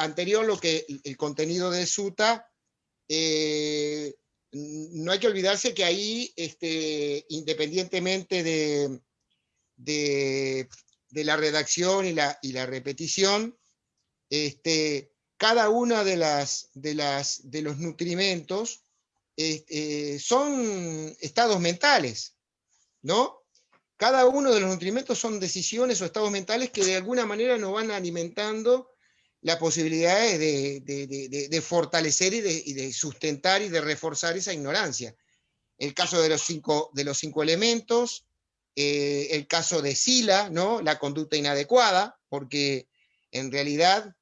anterior, el contenido del sutta, no hay que olvidarse que ahí, independientemente de la redacción y la repetición, cada una de los nutrimentos son estados mentales, ¿no? Cada uno de los nutrimentos son decisiones o estados mentales que de alguna manera nos van alimentando la posibilidad de fortalecer y de sustentar y de reforzar esa ignorancia. El caso de los cinco elementos, el caso de Sila, ¿no? La conducta inadecuada, porque en realidad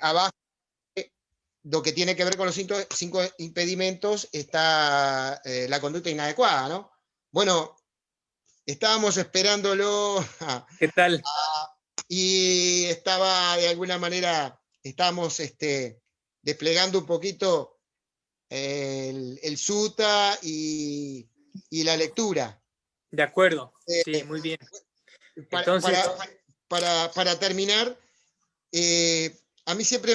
abajo lo que tiene que ver con los cinco impedimentos está la conducta inadecuada, ¿no? Bueno, estábamos esperándolo ¿Qué tal? Y estaba de alguna manera, estábamos desplegando un poquito el sutta y la lectura. De acuerdo, sí, muy bien. Entonces, para terminar, a mí siempre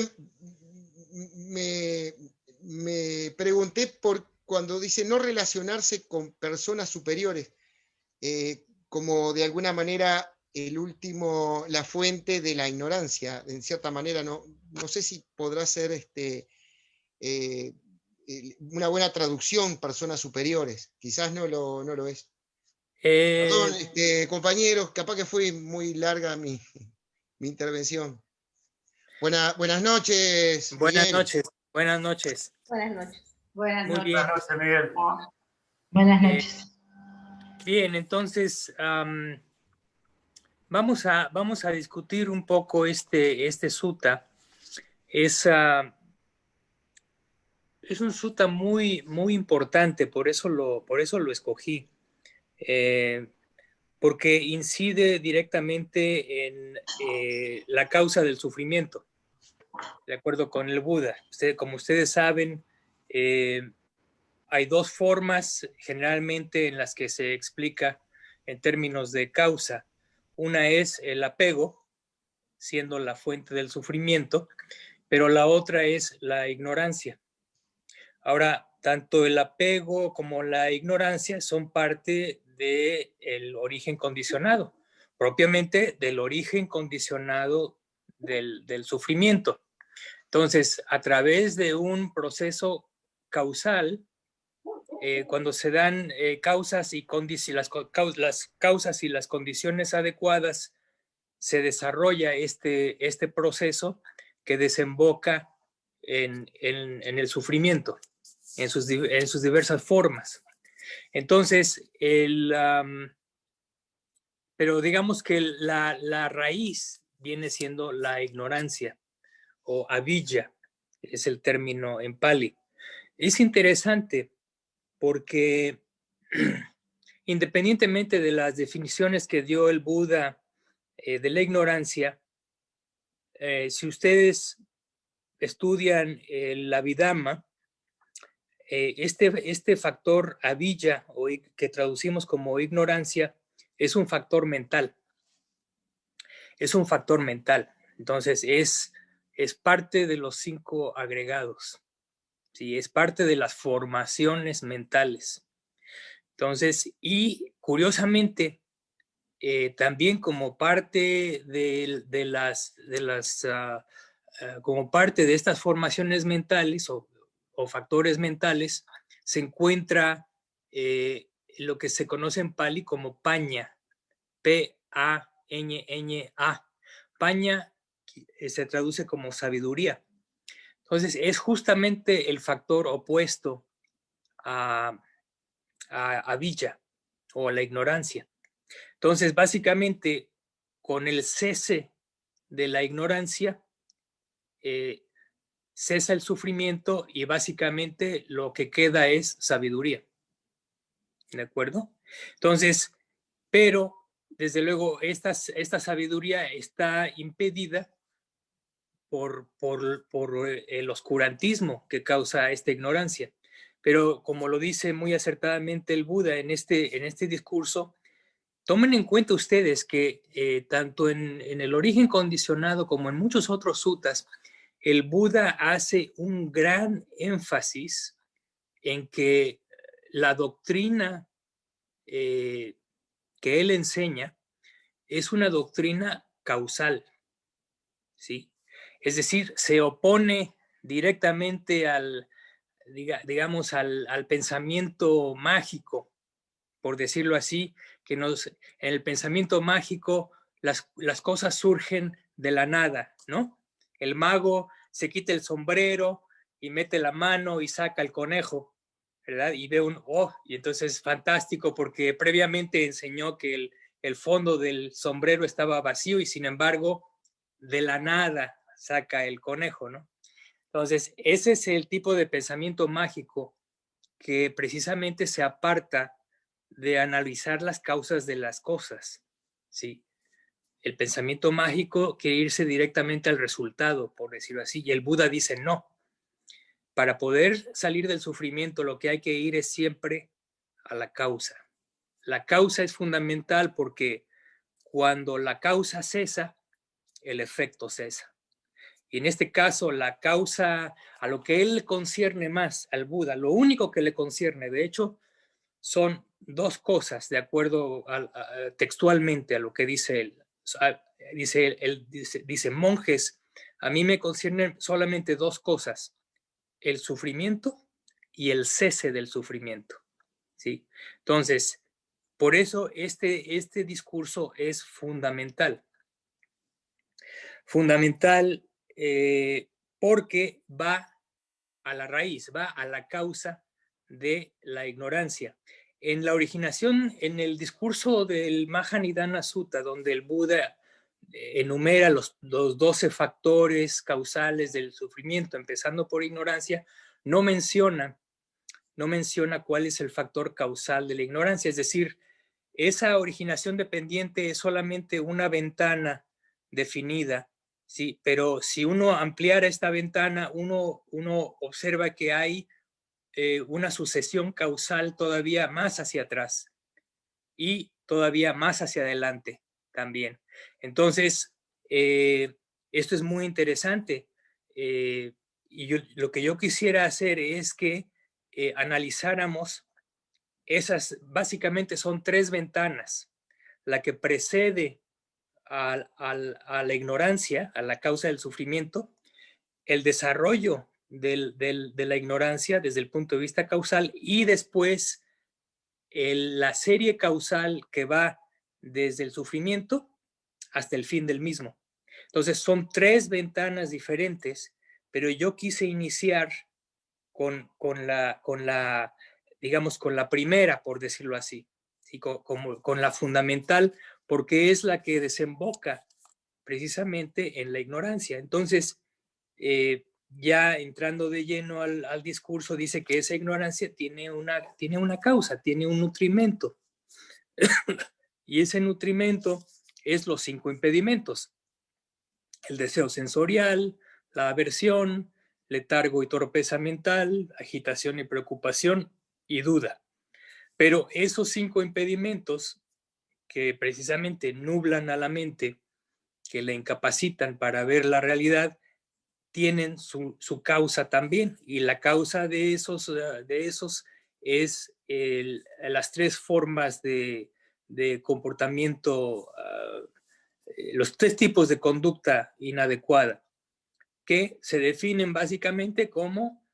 me pregunté por cuando dice no relacionarse con personas superiores, como de alguna manera la fuente de la ignorancia, en cierta manera, no sé si podrá ser una buena traducción, personas superiores, quizás no lo es. Perdón, compañeros, capaz que fue muy larga mi intervención. Buenas noches. Buenas Miguel. noches, buenas noches. Buenas noches. Buenas Muy noches. bien. Buenas noches, Miguel. Buenas noches. Bien, entonces vamos a discutir un poco este sutta. Es un sutta muy, muy importante, por eso lo escogí, porque incide directamente en la causa del sufrimiento, de acuerdo con el Buda. Como ustedes saben, hay dos formas generalmente en las que se explica en términos de causa. Una es el apego, siendo la fuente del sufrimiento, pero la otra es la ignorancia. Ahora, tanto el apego como la ignorancia son parte del origen condicionado, propiamente del origen condicionado del sufrimiento. Entonces, a través de un proceso causal, cuando se dan causas y las causas y las condiciones adecuadas, se desarrolla este proceso que desemboca en el sufrimiento, en sus diversas formas. Entonces, pero digamos que la raíz viene siendo la ignorancia, o avijja, es el término en Pali. Es interesante porque independientemente de las definiciones que dio el Buda de la ignorancia, si ustedes estudian el Abhidhamma, este factor avijja, o que traducimos como ignorancia, es un factor mental. Es un factor mental. Entonces, es parte de los 5 agregados. ¿Sí? Es parte de las formaciones mentales. Entonces, y curiosamente, también como parte como parte de estas formaciones mentales o factores mentales, se encuentra lo que se conoce en Pali como paña, P-A-Ñ-Ñ-A. Paña se traduce como sabiduría. Entonces, es justamente el factor opuesto a avijja, o a la ignorancia. Entonces, básicamente, con el cese de la ignorancia, cesa el sufrimiento y básicamente lo que queda es sabiduría. ¿De acuerdo? Entonces, pero desde luego esta sabiduría está impedida por el oscurantismo que causa esta ignorancia. Pero como lo dice muy acertadamente el Buda en este discurso, tomen en cuenta ustedes que tanto en el origen condicionado como en muchos otros suttas, el Buda hace un gran énfasis en que la doctrina que él enseña es una doctrina causal, ¿sí? Es decir, se opone directamente digamos, al pensamiento mágico, por decirlo así, que en el pensamiento mágico las cosas surgen de la nada, ¿no? El mago se quita el sombrero y mete la mano y saca el conejo, ¿verdad? Y ve y entonces es fantástico porque previamente enseñó que el fondo del sombrero estaba vacío y sin embargo de la nada saca el conejo, ¿no? Entonces, ese es el tipo de pensamiento mágico que precisamente se aparta de analizar las causas de las cosas, ¿sí? El pensamiento mágico quiere irse directamente al resultado, por decirlo así, y el Buda dice no. Para poder salir del sufrimiento, lo que hay que ir es siempre a la causa. La causa es fundamental porque cuando la causa cesa, el efecto cesa. Y en este caso, la causa, a lo que él concierne más, al Buda, lo único que le concierne, de hecho, son dos cosas, de acuerdo textualmente a lo que dice él. Dice, monjes, a mí me conciernen solamente dos cosas, el sufrimiento y el cese del sufrimiento, ¿sí? Entonces, por eso este discurso es fundamental. Fundamental porque va a la raíz, va a la causa de la ignorancia. En la originación, en el discurso del Mahanidana Sutta, donde el Buda enumera los 12 factores causales del sufrimiento, empezando por ignorancia, no menciona cuál es el factor causal de la ignorancia. Es decir, esa originación dependiente es solamente una ventana definida, sí, pero si uno ampliara esta ventana, uno observa que hay una sucesión causal todavía más hacia atrás y todavía más hacia adelante también. Entonces, esto es muy interesante y lo que yo quisiera hacer es que analizáramos básicamente son tres ventanas. La que precede a la ignorancia, a la causa del sufrimiento, el desarrollo de la ignorancia desde el punto de vista causal y después la serie causal que va desde el sufrimiento hasta el fin del mismo. Entonces son tres ventanas diferentes, pero yo quise iniciar con la digamos, con la primera, por decirlo así, ¿sí? con la fundamental, porque es la que desemboca precisamente en la ignorancia. Entonces, ya entrando de lleno al discurso, dice que esa ignorancia tiene una causa, tiene un nutrimento. Y ese nutrimento es los 5 impedimentos. El deseo sensorial, la aversión, letargo y torpeza mental, agitación y preocupación y duda. Pero esos 5 impedimentos que precisamente nublan a la mente, que la incapacitan para ver la realidad, tienen su causa también. Y la causa de esos es las 3 formas de comportamiento, los 3 tipos de conducta inadecuada, que se definen básicamente como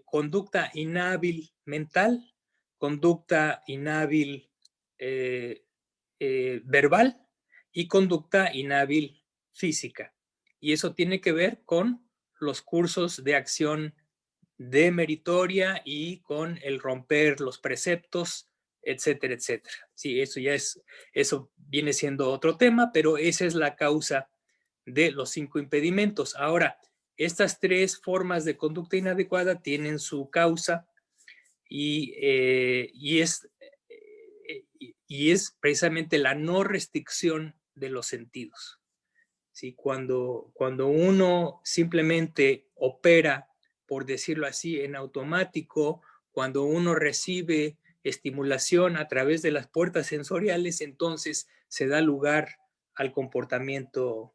conducta inhábil mental, conducta inhábil verbal y conducta inhábil física. Y eso tiene que ver con los cursos de acción demeritoria y con el romper los preceptos, etcétera, etcétera. Sí, eso viene siendo otro tema, pero esa es la causa de los 5 impedimentos. Ahora, estas 3 formas de conducta inadecuada tienen su causa y es precisamente la no restricción de los sentidos. ¿Sí? Cuando uno simplemente opera, por decirlo así, en automático, cuando uno recibe estimulación a través de las puertas sensoriales, entonces se da lugar al comportamiento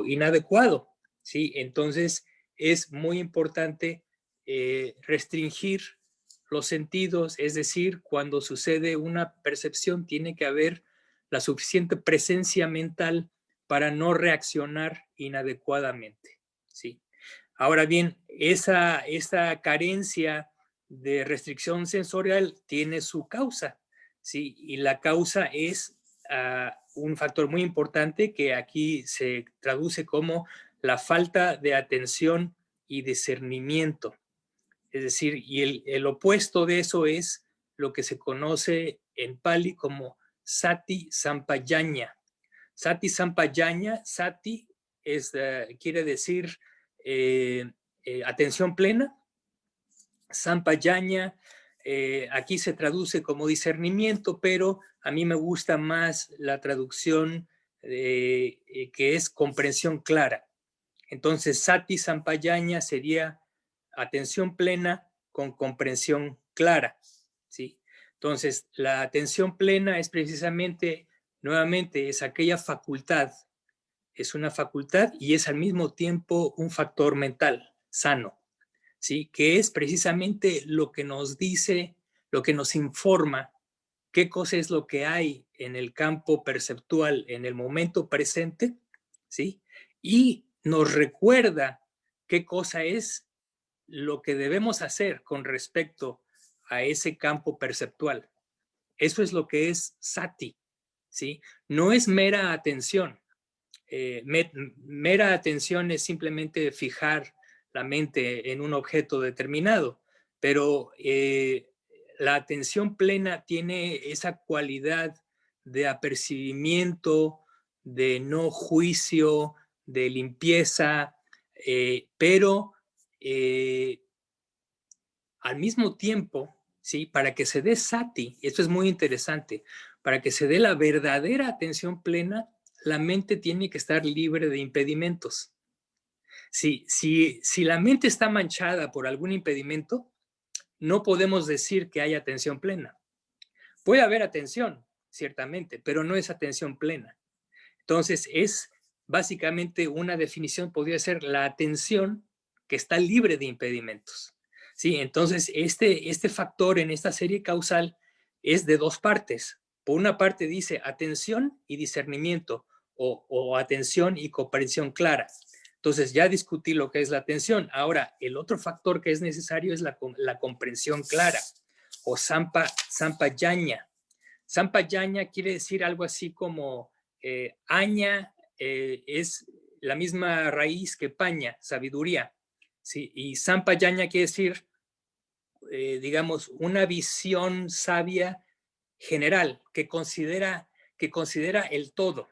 inadecuado. ¿sí? Entonces es muy importante restringir los sentidos, es decir, cuando sucede una percepción tiene que haber la suficiente presencia mental para no reaccionar inadecuadamente, ¿sí? Ahora bien, esa carencia de restricción sensorial tiene su causa, ¿sí? Y la causa es un factor muy importante que aquí se traduce como la falta de atención y discernimiento. Es decir, y el opuesto de eso es lo que se conoce en Pali como sati sampajanya. Sati sampajanya, sati quiere decir atención plena. Sampajanya aquí se traduce como discernimiento, pero a mí me gusta más la traducción que es comprensión clara. Entonces, sati sampajanya sería atención plena con comprensión clara, ¿sí? Entonces, la atención plena es precisamente, nuevamente, es aquella facultad, es una facultad y es al mismo tiempo un factor mental sano, ¿sí? Que es precisamente lo que nos dice, lo que nos informa qué cosa es lo que hay en el campo perceptual en el momento presente, ¿sí? Y nos recuerda qué cosa es lo que debemos hacer con respecto a ese campo perceptual. Eso es lo que es sati, ¿sí? No es mera atención. Mera atención es simplemente fijar la mente en un objeto determinado, pero la atención plena tiene esa cualidad de apercibimiento, de no juicio, de limpieza, pero al mismo tiempo, ¿sí? Para que se dé sati, esto es muy interesante, para que se dé la verdadera atención plena, la mente tiene que estar libre de impedimentos. Si la mente está manchada por algún impedimento, no podemos decir que hay atención plena. Puede haber atención, ciertamente, pero no es atención plena. Entonces, es básicamente una definición, podría ser la atención que está libre de impedimentos. Sí, entonces este factor en esta serie causal es de dos partes. Por una parte dice atención y discernimiento o atención y comprensión clara. Entonces ya discutí lo que es la atención. Ahora, el otro factor que es necesario es la comprensión clara o sampajanya. Sampajanya quiere decir algo así como aña es la misma raíz que paña, sabiduría. ¿Sí? Y sampajanya quiere decir, digamos, una visión sabia general que considera el todo.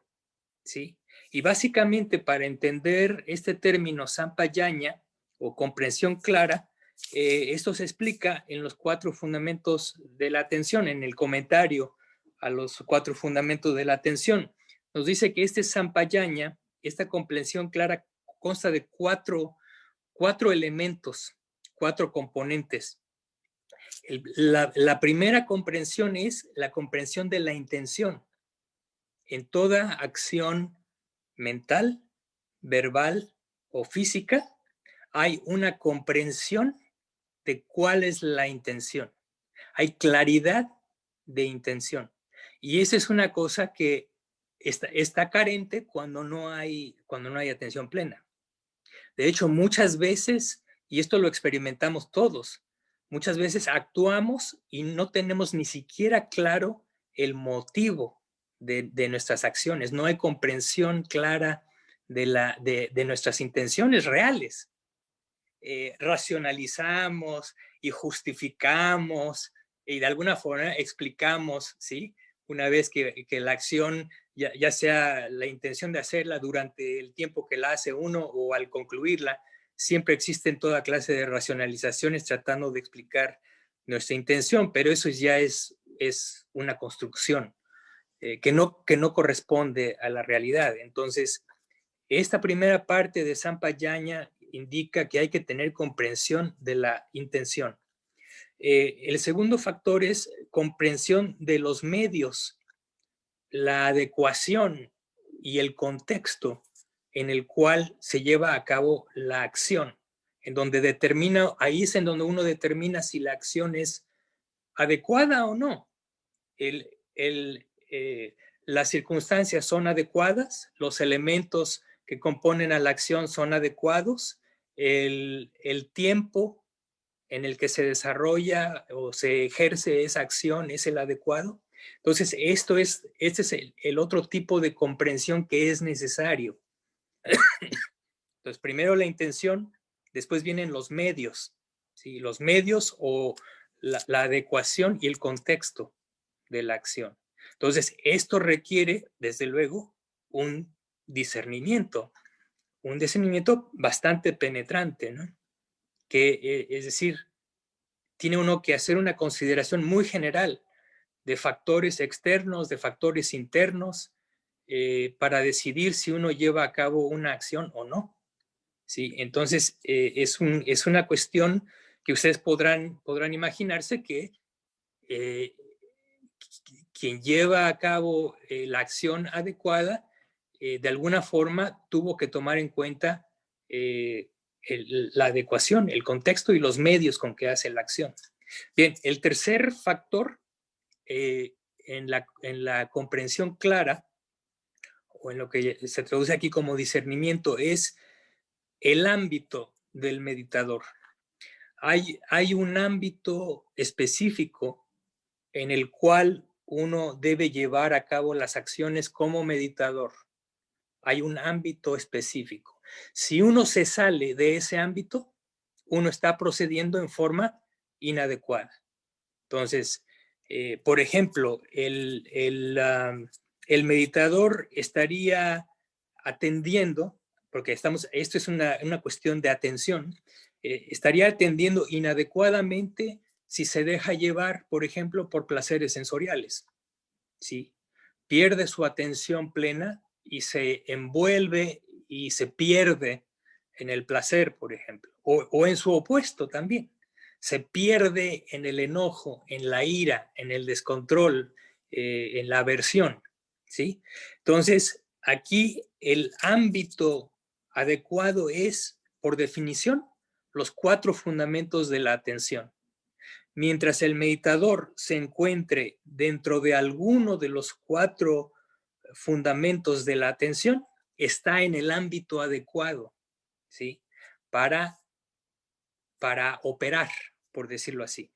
¿Sí? Y básicamente para entender este término sampajanya o comprensión clara, esto se explica en los 4 fundamentos de la atención, en el comentario a los 4 fundamentos de la atención. Nos dice que este sampajanya, esta comprensión clara, consta de cuatro elementos, 4 componentes. La primera comprensión es la comprensión de la intención. En toda acción mental, verbal o física, hay una comprensión de cuál es la intención. Hay claridad de intención. Y esa es una cosa que está carente cuando no hay atención plena. De hecho, muchas veces, y esto lo experimentamos todos, muchas veces actuamos y no tenemos ni siquiera claro el motivo de nuestras acciones. No hay comprensión clara de nuestras intenciones reales. Racionalizamos y justificamos y de alguna forma explicamos, ¿sí? Una vez que la acción, ya sea la intención de hacerla durante el tiempo que la hace uno o al concluirla, siempre existen toda clase de racionalizaciones tratando de explicar nuestra intención, pero eso ya es una construcción que no corresponde a la realidad. Entonces, esta primera parte de Sampajanya indica que hay que tener comprensión de la intención. El segundo factor es comprensión de los medios, la adecuación y el contexto en el cual se lleva a cabo la acción, en donde determina, ahí es en donde uno determina si la acción es adecuada o no. Las circunstancias son adecuadas, los elementos que componen a la acción son adecuados, el tiempo en el que se desarrolla o se ejerce esa acción es el adecuado. Entonces, este es el otro tipo de comprensión que es necesario. Entonces, primero la intención, después vienen los medios, ¿sí? Los medios o la adecuación y el contexto de la acción. Entonces, esto requiere, desde luego, un discernimiento bastante penetrante, ¿no? Que, es decir, tiene uno que hacer una consideración muy general de factores externos, de factores internos, para decidir si uno lleva a cabo una acción o no. ¿Sí? Entonces, es una cuestión que ustedes podrán imaginarse que quien lleva a cabo la acción adecuada, de alguna forma tuvo que tomar en cuenta la adecuación, el contexto y los medios con que hace la acción. Bien, el tercer factor en la comprensión clara, o en lo que se traduce aquí como discernimiento, es el ámbito del meditador. Hay un ámbito específico en el cual uno debe llevar a cabo las acciones como meditador. Hay un ámbito específico. Si uno se sale de ese ámbito, uno está procediendo en forma inadecuada. Entonces, por ejemplo, el meditador estaría atendiendo, porque esto es una cuestión de atención, estaría atendiendo inadecuadamente si se deja llevar, por ejemplo, por placeres sensoriales. ¿Sí? Pierde su atención plena y se envuelve y se pierde en el placer, por ejemplo, o en su opuesto también. Se pierde en el enojo, en la ira, en el descontrol, en la aversión, ¿sí? Entonces, aquí el ámbito adecuado es, por definición, los 4 fundamentos de la atención. Mientras el meditador se encuentre dentro de alguno de los 4 fundamentos de la atención, está en el ámbito adecuado, ¿sí? Para operar, por decirlo así.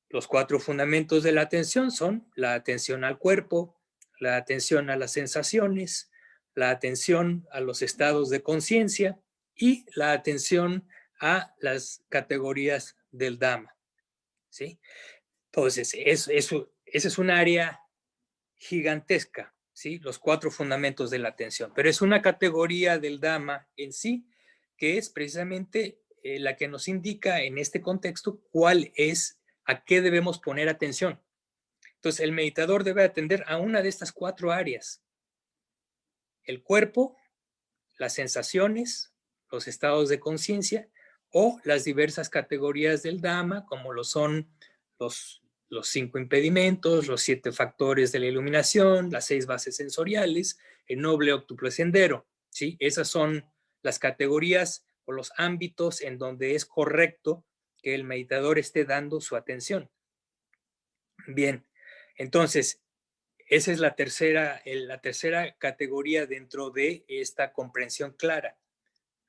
Los 4 fundamentos de la atención son la atención al cuerpo, la atención a las sensaciones, la atención a los estados de conciencia y la atención a las categorías del Dhamma. ¿Sí? Entonces, ese es un área gigantesca, ¿sí? Los 4 fundamentos de la atención, pero es una categoría del Dhamma en sí que es precisamente la que nos indica en este contexto a qué debemos poner atención. Entonces, el meditador debe atender a una de estas 4 áreas: el cuerpo, las sensaciones, los estados de conciencia o las diversas categorías del Dhamma, como lo son los 5 impedimentos, los 7 factores de la iluminación, las 6 bases sensoriales, el noble óctuple sendero. ¿Sí? Esas son las categorías o los ámbitos en donde es correcto que el meditador esté dando su atención. Bien, entonces, esa es la tercera categoría dentro de esta comprensión clara.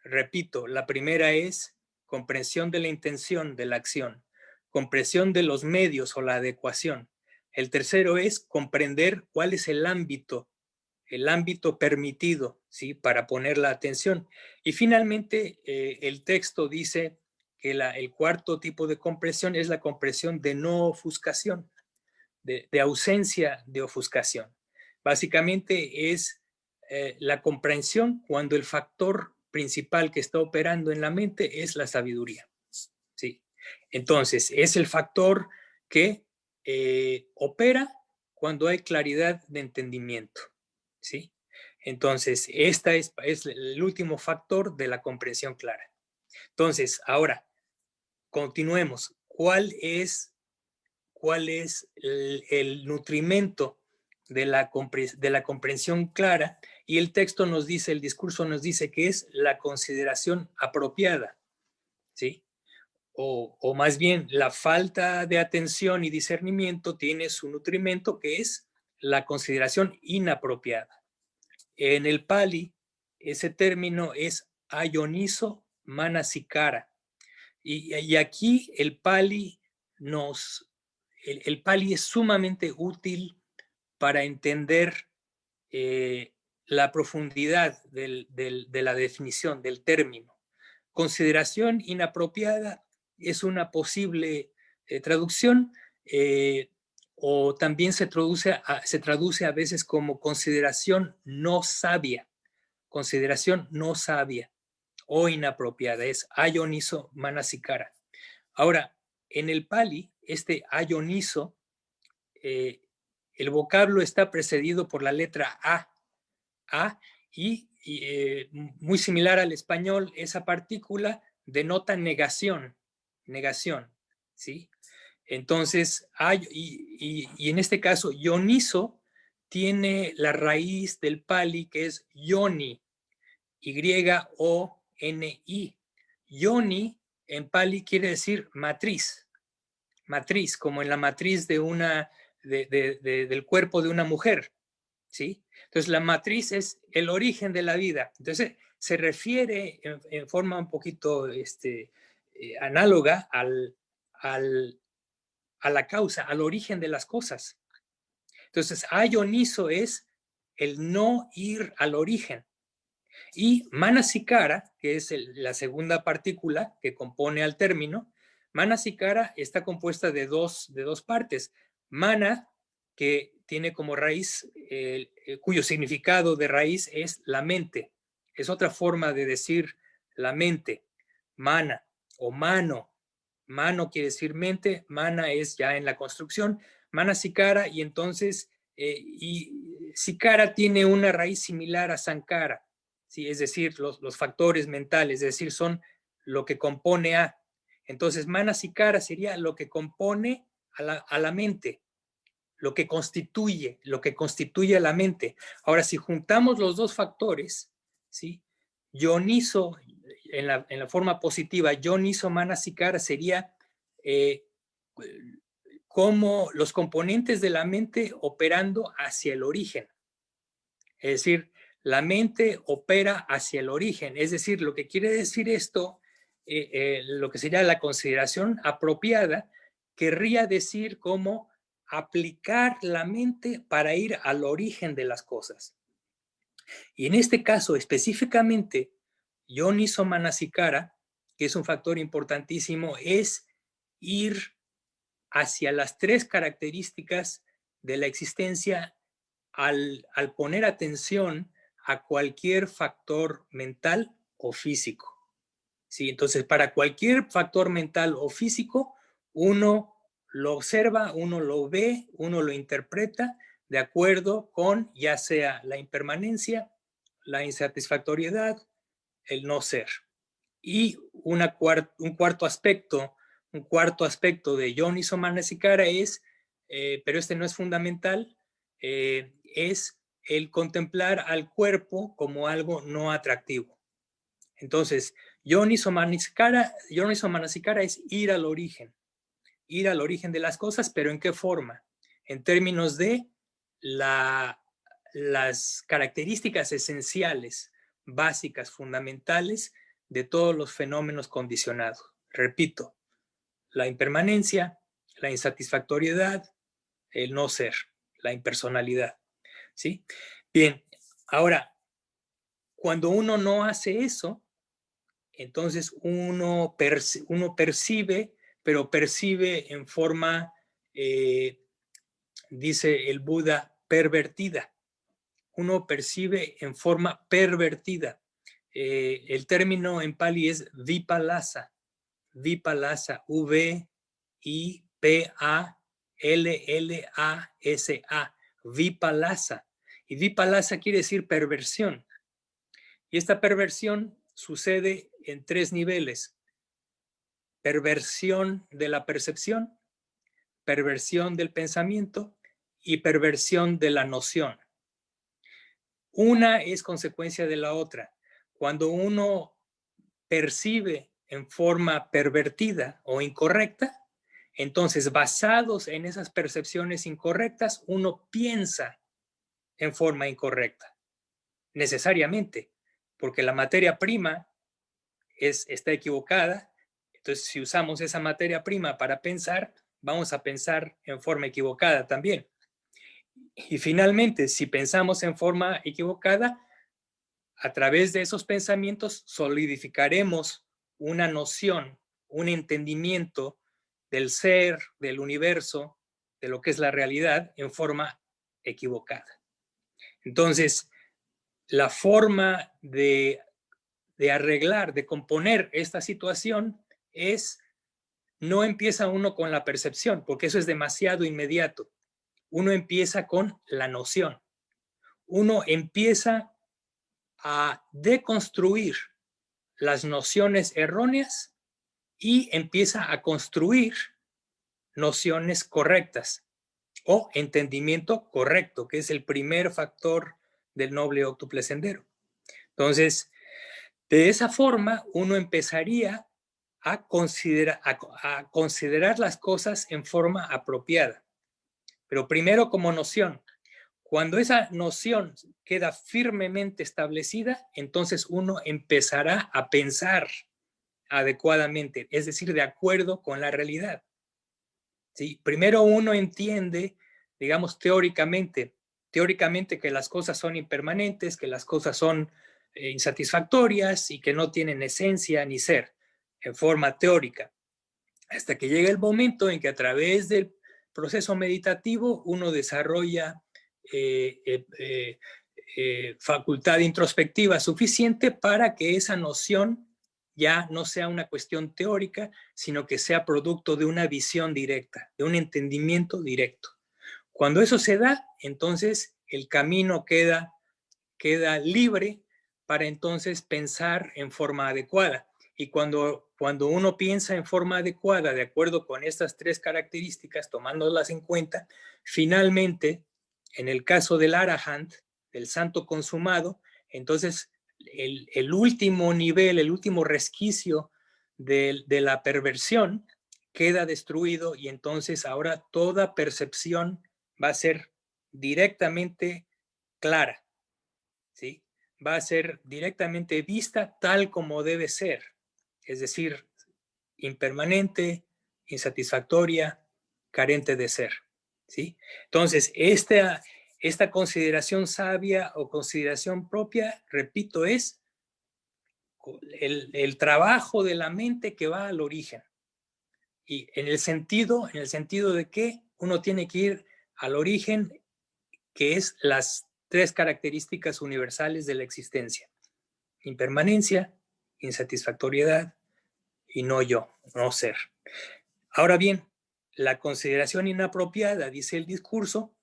Repito, la primera es comprensión de la intención de la acción, comprensión de los medios o la adecuación. El tercero es comprender cuál es el ámbito permitido, ¿sí? Para poner la atención. Y finalmente, el texto dice que el cuarto tipo de comprensión es la comprensión de no ofuscación, de ausencia de ofuscación. Básicamente es la comprensión cuando el factor principal que está operando en la mente es la sabiduría. ¿Sí? Entonces, es el factor que opera cuando hay claridad de entendimiento. ¿Sí? Entonces, este es el último factor de la comprensión clara. Entonces, ahora, continuemos. ¿Cuál es el nutrimento de la comprensión clara y el texto nos dice, el discurso nos dice que es la consideración apropiada, ¿sí? O más bien, la falta de atención y discernimiento tiene su nutrimento, que es la consideración inapropiada. En el Pali, ese término es ayoniso manasikara. Y aquí el Pali el Pali es sumamente útil para entender la profundidad de la definición del término. Consideración inapropiada es una posible traducción, o también se traduce a veces como consideración no sabia o inapropiada, es ayoniso manasikara. Ahora, en el Pali, este ayoniso, el vocablo está precedido por la letra A, y muy similar al español, esa partícula denota negación, ¿sí? Entonces, y en este caso, yoniso tiene la raíz del Pali, que es yoni, Y-O-N-I. Yoni en Pali quiere decir matriz, como en la matriz del cuerpo de una mujer, ¿sí? Entonces, la matriz es el origen de la vida. Entonces, se refiere en forma un poquito análoga a la causa, al origen de las cosas. Entonces, ayoniso es el no ir al origen. Y manasikara, que es la segunda partícula que compone al término, manasikara está compuesta de dos partes. Mana, que tiene como raíz, cuyo significado de raíz es la mente. Es otra forma de decir la mente. Mana o mano. Mano quiere decir mente, mana es ya en la construcción. Manasikara, y entonces, y sikara tiene una raíz similar a sankara. ¿Sí? Es decir, los factores mentales, es decir, son lo que compone a. Entonces, manasikara sería lo que compone a la mente, lo que constituye a la mente. Ahora, si juntamos los dos factores, ¿sí? Yoniso, en la forma positiva, yoniso manasikara sería como los componentes de la mente operando hacia el origen. Es decir, la mente opera hacia el origen. Es decir, lo que quiere decir esto, lo que sería la consideración apropiada, querría decir cómo aplicar la mente para ir al origen de las cosas. Y en este caso específicamente, yoniso manasikara, que es un factor importantísimo, es ir hacia las tres características de la existencia al poner atención a cualquier factor mental o físico. ¿Sí? Entonces, para cualquier factor mental o físico, uno lo observa, uno lo ve, uno lo interpreta de acuerdo con ya sea la impermanencia, la insatisfactoriedad, el no ser. Y un cuarto aspecto de yoniso manasikara es, pero este no es fundamental, es el contemplar al cuerpo como algo no atractivo. Entonces, yoniso manasikara es ir al origen de las cosas, pero ¿en qué forma? En términos de las características esenciales, básicas, fundamentales de todos los fenómenos condicionados. Repito, la impermanencia, la insatisfactoriedad, el no ser, la impersonalidad. ¿Sí? Bien, ahora, cuando uno no hace eso, entonces uno percibe, pero percibe en forma, dice el Buda, pervertida. Uno percibe en forma pervertida. El término en Pali es vipalasa, V-I-P-A-L-L-A-S-A, vipalasa. Y vipalasa quiere decir perversión. Y esta perversión sucede en tres niveles: perversión de la percepción, perversión del pensamiento y perversión de la noción. Una es consecuencia de la otra. Cuando uno percibe en forma pervertida o incorrecta, entonces basados en esas percepciones incorrectas, uno piensa en forma incorrecta, necesariamente, porque la materia prima está equivocada. Entonces, si usamos esa materia prima para pensar, vamos a pensar en forma equivocada también. Y finalmente, si pensamos en forma equivocada, a través de esos pensamientos solidificaremos una noción, un entendimiento del ser, del universo, de lo que es la realidad en forma equivocada. Entonces, la forma de arreglar, de componer esta situación es, no empieza uno con la percepción, porque eso es demasiado inmediato. Uno empieza con la noción. Uno empieza a deconstruir las nociones erróneas y empieza a construir nociones correctas o entendimiento correcto, que es el primer factor del noble óctuple sendero. Entonces, de esa forma, uno empezaría a considerar las cosas en forma apropiada, pero primero como noción. Cuando esa noción queda firmemente establecida, entonces uno empezará a pensar adecuadamente, es decir, de acuerdo con la realidad. ¿Sí? Primero uno entiende, digamos, teóricamente que las cosas son impermanentes, que las cosas son insatisfactorias y que no tienen esencia ni ser, en forma teórica, hasta que llega el momento en que a través del proceso meditativo uno desarrolla facultad introspectiva suficiente para que esa noción ya no sea una cuestión teórica, sino que sea producto de una visión directa, de un entendimiento directo. Cuando eso se da, entonces el camino queda libre para entonces pensar en forma adecuada. Y cuando uno piensa en forma adecuada, de acuerdo con estas tres características, tomándolas en cuenta, finalmente, en el caso del Arahant, del santo consumado, entonces el último nivel, el último resquicio de la perversión queda destruido y entonces ahora toda percepción va a ser directamente clara, ¿sí? Va a ser directamente vista tal como debe ser, es decir, impermanente, insatisfactoria, carente de ser, ¿sí? Entonces, esta consideración sabia o consideración propia, repito, es el trabajo de la mente que va al origen. Y en el sentido de que uno tiene que ir al origen, que es las tres características universales de la existencia: impermanencia, insatisfactoriedad y no yo, no ser. Ahora bien, la consideración inapropiada, dice el discurso,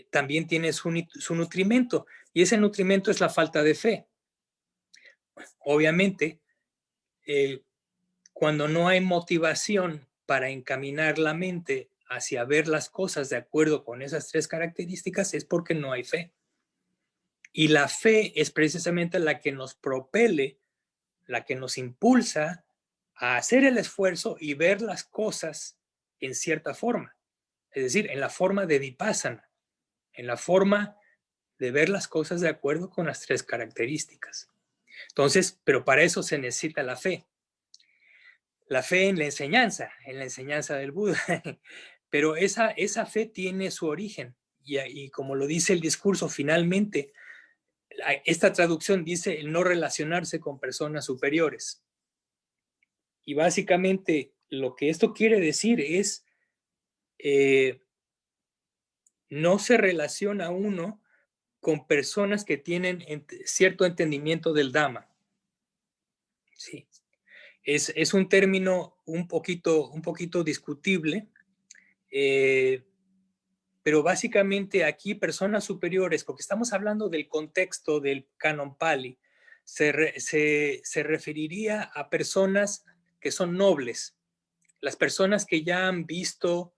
también tiene su nutrimento, y ese nutrimento es la falta de fe. Obviamente, cuando no hay motivación para encaminar la mente hacia ver las cosas de acuerdo con esas tres características, es porque no hay fe. Y la fe es precisamente la que nos propele, la que nos impulsa a hacer el esfuerzo y ver las cosas en cierta forma. Es decir, en la forma de vipassana, en la forma de ver las cosas de acuerdo con las tres características. Entonces, pero para eso se necesita la fe. La fe en la enseñanza del Buda. Pero esa fe tiene su origen. Y como lo dice el discurso, finalmente, esta traducción dice el no relacionarse con personas superiores. Y básicamente lo que esto quiere decir es no se relaciona uno con personas que tienen cierto entendimiento del Dhamma. Sí. Es un término un poquito discutible, pero básicamente aquí personas superiores, porque estamos hablando del contexto del canon Pali, se referiría a personas que son nobles, las personas que ya han visto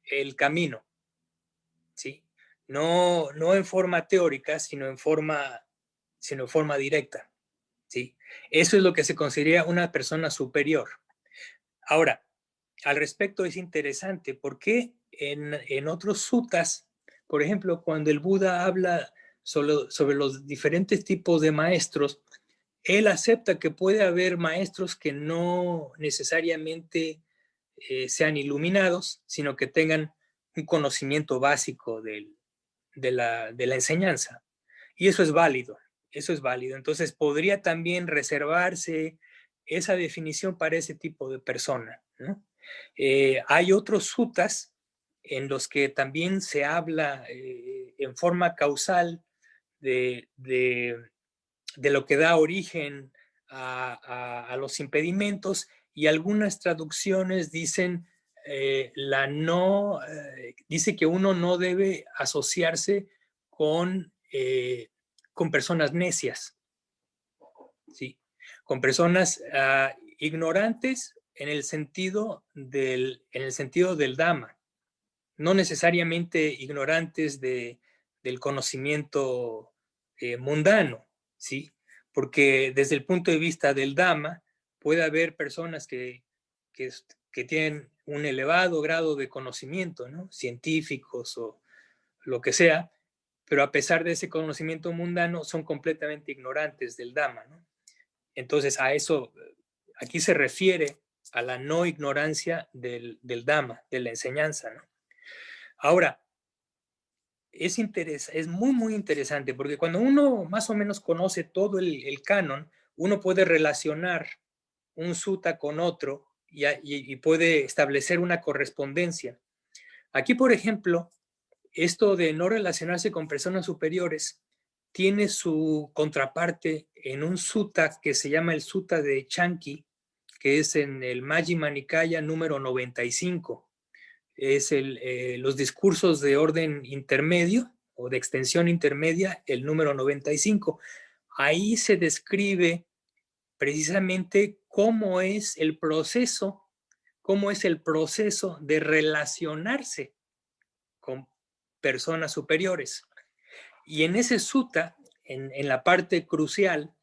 el camino, ¿sí? no en forma teórica, sino en forma directa, ¿sí? Eso es lo que se considera una persona superior. Ahora, al respecto es interesante porque en otros suttas, por ejemplo, cuando el Buda habla sobre los diferentes tipos de maestros, él acepta que puede haber maestros que no necesariamente sean iluminados, sino que tengan un conocimiento básico de la enseñanza. Y eso es válido, eso es válido. Entonces podría también reservarse esa definición para ese tipo de persona, ¿no? Hay otros suttas en los que también se habla en forma causal de lo que da origen a los impedimentos, y algunas traducciones dicen dice que uno no debe asociarse con personas necias, ¿sí? Con personas ignorantes en el sentido del Dhamma, no necesariamente ignorantes del conocimiento mundano, ¿sí? Porque desde el punto de vista del Dhamma puede haber personas que tienen un elevado grado de conocimiento, ¿no? Científicos o lo que sea, pero a pesar de ese conocimiento mundano son completamente ignorantes del Dhamma, ¿no? Entonces a eso, aquí se refiere a la no ignorancia del Dhamma, de la enseñanza, ¿no? Ahora, es muy, muy interesante porque cuando uno más o menos conoce todo el canon, uno puede relacionar un sutta con otro y puede establecer una correspondencia. Aquí, por ejemplo, esto de no relacionarse con personas superiores tiene su contraparte en un sutta que se llama el Sutta de Chanki, que es en el Majjhima Nikaya número 95. Es los discursos de orden intermedio o de extensión intermedia, el número 95. Ahí se describe precisamente cómo es el proceso de relacionarse con personas superiores. Y en ese sutta, en la parte crucial,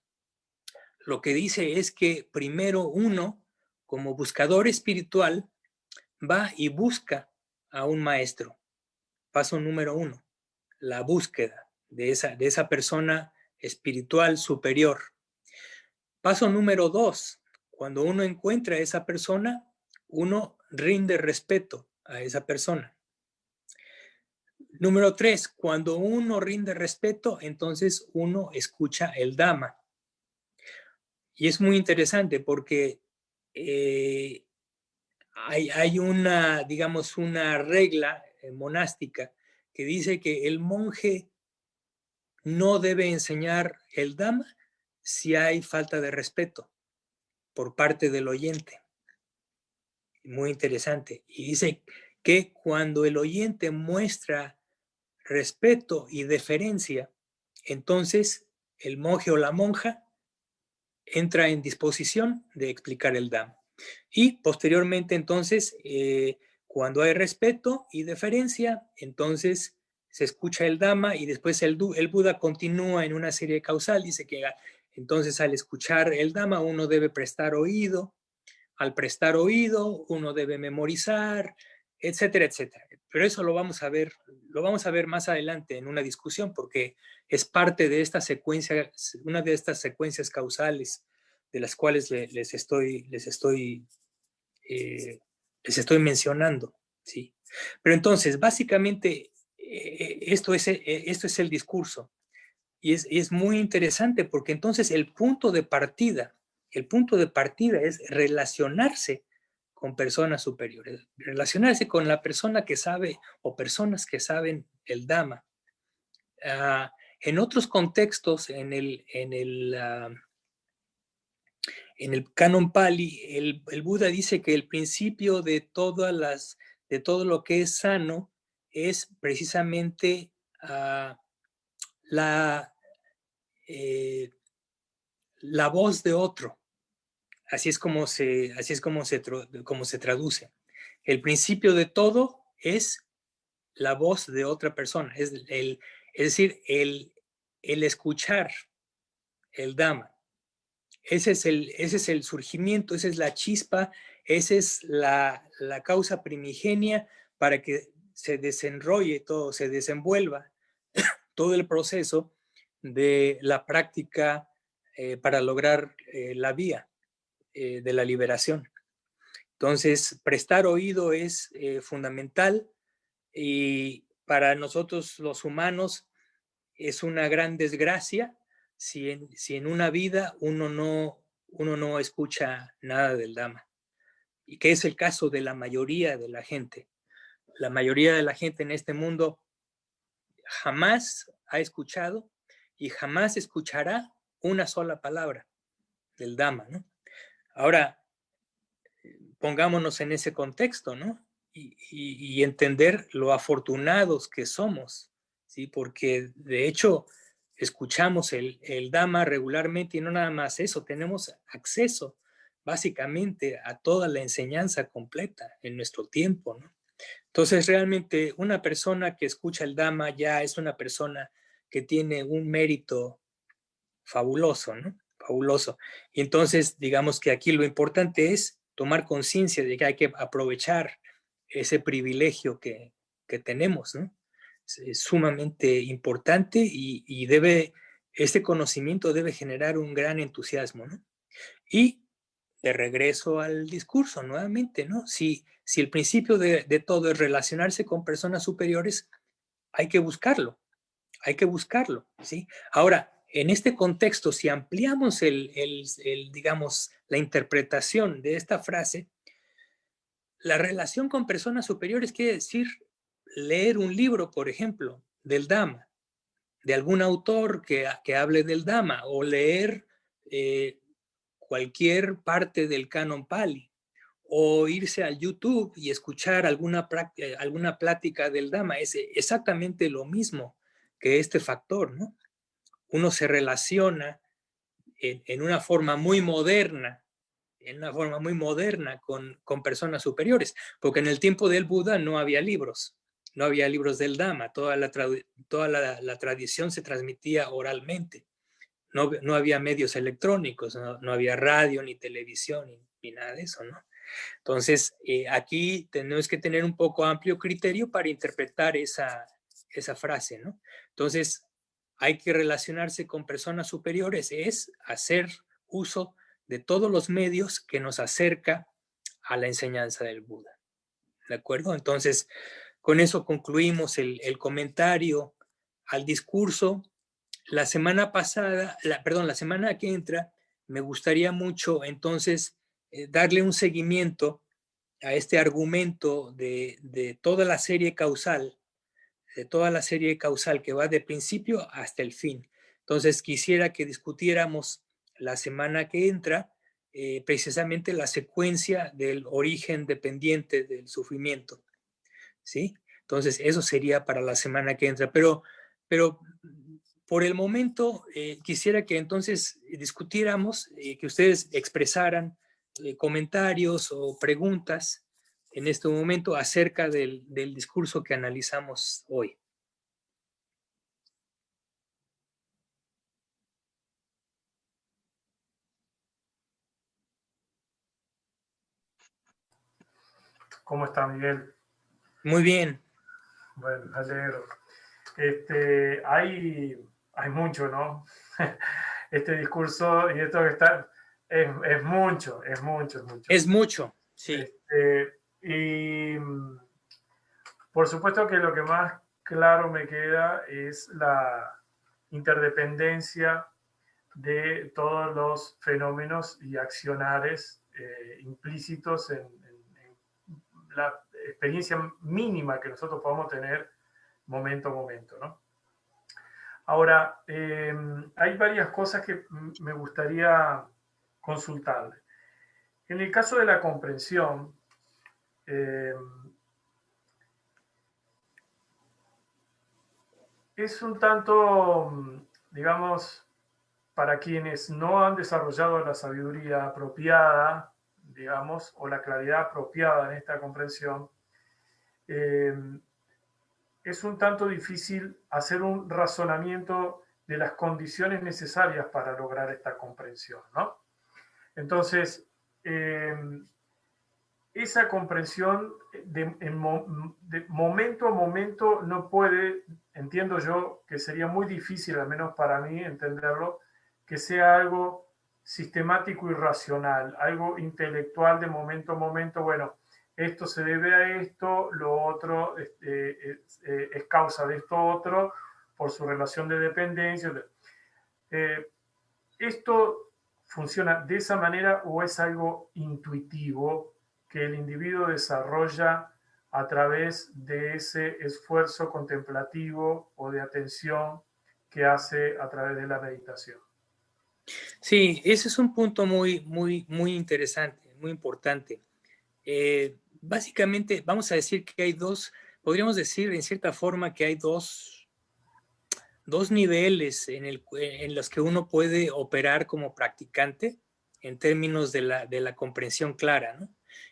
lo que dice es que primero uno, como buscador espiritual, va y busca a un maestro. Paso número 1, la búsqueda de esa persona espiritual superior. Paso número 2, cuando uno encuentra a esa persona, uno rinde respeto a esa persona. Número 3, cuando uno rinde respeto, entonces uno escucha el Dhamma. Y es muy interesante porque hay una, digamos, una regla monástica que dice que el monje no debe enseñar el Dhamma si hay falta de respeto por parte del oyente. Muy interesante. Y dice que cuando el oyente muestra respeto y deferencia, entonces el monje o la monja entra en disposición de explicar el Dhamma. Y posteriormente, entonces, cuando hay respeto y deferencia, entonces se escucha el Dhamma y después el Buda continúa en una serie causal. Dice que entonces al escuchar el Dhamma uno debe prestar oído, al prestar oído uno debe memorizar, etcétera, etcétera. Pero eso lo vamos a ver más adelante en una discusión porque es parte de esta secuencia, una de estas secuencias causales de las cuales les estoy mencionando, ¿sí? Pero entonces, básicamente, esto es el discurso. Y es muy interesante porque entonces el punto de partida es relacionarse con personas superiores, relacionarse con la persona que sabe o personas que saben el Dhamma. En otros contextos, en el Canon Pali, el Buda dice que el principio de todo lo que es sano es precisamente la voz de otro. Así es como se traduce. El principio de todo es la voz de otra persona, es decir, el escuchar el Dhamma. Ese es el surgimiento, esa es la chispa, esa es la causa primigenia para que se desenrolle todo, se desenvuelva todo el proceso de la práctica para lograr la vía de la liberación. Entonces, prestar oído es fundamental y para nosotros los humanos es una gran desgracia si en una vida uno no escucha nada del Dhamma, y que es el caso de la mayoría de la gente. La mayoría de la gente en este mundo jamás ha escuchado y jamás escuchará una sola palabra del Dhamma, ¿no? Ahora, pongámonos en ese contexto, ¿no? Y entender lo afortunados que somos, ¿sí? Porque de hecho escuchamos el Dhamma regularmente y no nada más eso, tenemos acceso básicamente a toda la enseñanza completa en nuestro tiempo, ¿no? Entonces realmente una persona que escucha el Dhamma ya es una persona que tiene un mérito fabuloso, ¿no? Fabuloso. Y entonces, digamos que aquí lo importante es tomar conciencia de que hay que aprovechar ese privilegio que tenemos, ¿no? Es sumamente importante y este conocimiento debe generar un gran entusiasmo, ¿no? Y de regreso al discurso nuevamente, ¿no? Si el principio de todo es relacionarse con personas superiores, hay que buscarlo, ¿sí? Ahora, en este contexto, si ampliamos digamos, la interpretación de esta frase, la relación con personas superiores quiere decir leer un libro, por ejemplo, del Dhamma, de algún autor que hable del Dhamma, o leer cualquier parte del canon Pali, o irse al YouTube y escuchar alguna plática del Dhamma. Es exactamente lo mismo que este factor, ¿no? Uno se relaciona en una forma muy moderna, con personas superiores, porque en el tiempo del Buda no había libros del Dhamma, toda la tradición se transmitía oralmente, no había medios electrónicos, no había radio, ni televisión, ni nada de eso, ¿no? Entonces, aquí tenemos que tener un poco amplio criterio para interpretar esa frase, ¿no? Entonces, hay que relacionarse con personas superiores, es hacer uso de todos los medios que nos acerca a la enseñanza del Buda. ¿De acuerdo? Entonces, con eso concluimos el comentario al discurso. La semana que entra, me gustaría mucho entonces darle un seguimiento a este argumento de toda la serie causal, que va de principio hasta el fin. Entonces quisiera que discutiéramos la semana que entra precisamente la secuencia del origen dependiente del sufrimiento, ¿sí? Entonces eso sería para la semana que entra, pero por el momento quisiera que entonces discutiéramos, que ustedes expresaran comentarios o preguntas en este momento acerca del discurso que analizamos hoy. ¿Cómo está, Miguel? Muy bien. Bueno, me alegro. Hay mucho, ¿no? Este discurso y esto que está es mucho. Es mucho, sí. Y por supuesto que lo que más claro me queda es la interdependencia de todos los fenómenos y accionares implícitos en la experiencia mínima que nosotros podamos tener momento a momento, ¿no? Ahora, hay varias cosas que me gustaría consultarle. En el caso de la comprensión, es un tanto, digamos, para quienes no han desarrollado la sabiduría apropiada, digamos, o la claridad apropiada en esta comprensión, es un tanto difícil hacer un razonamiento de las condiciones necesarias para lograr esta comprensión, ¿no? Entonces, esa comprensión de momento a momento no puede, entiendo yo, que sería muy difícil, al menos para mí, entenderlo, que sea algo sistemático y racional, algo intelectual de momento a momento. Bueno, esto se debe a esto, lo otro es causa de esto otro, por su relación de dependencia. ¿Esto funciona de esa manera o es algo intuitivo que el individuo desarrolla a través de ese esfuerzo contemplativo o de atención que hace a través de la meditación? Sí, ese es un punto muy interesante, muy importante. Básicamente, vamos a decir que hay podríamos decir en cierta forma que hay dos niveles en los que uno puede operar como practicante en términos de la comprensión clara, ¿no?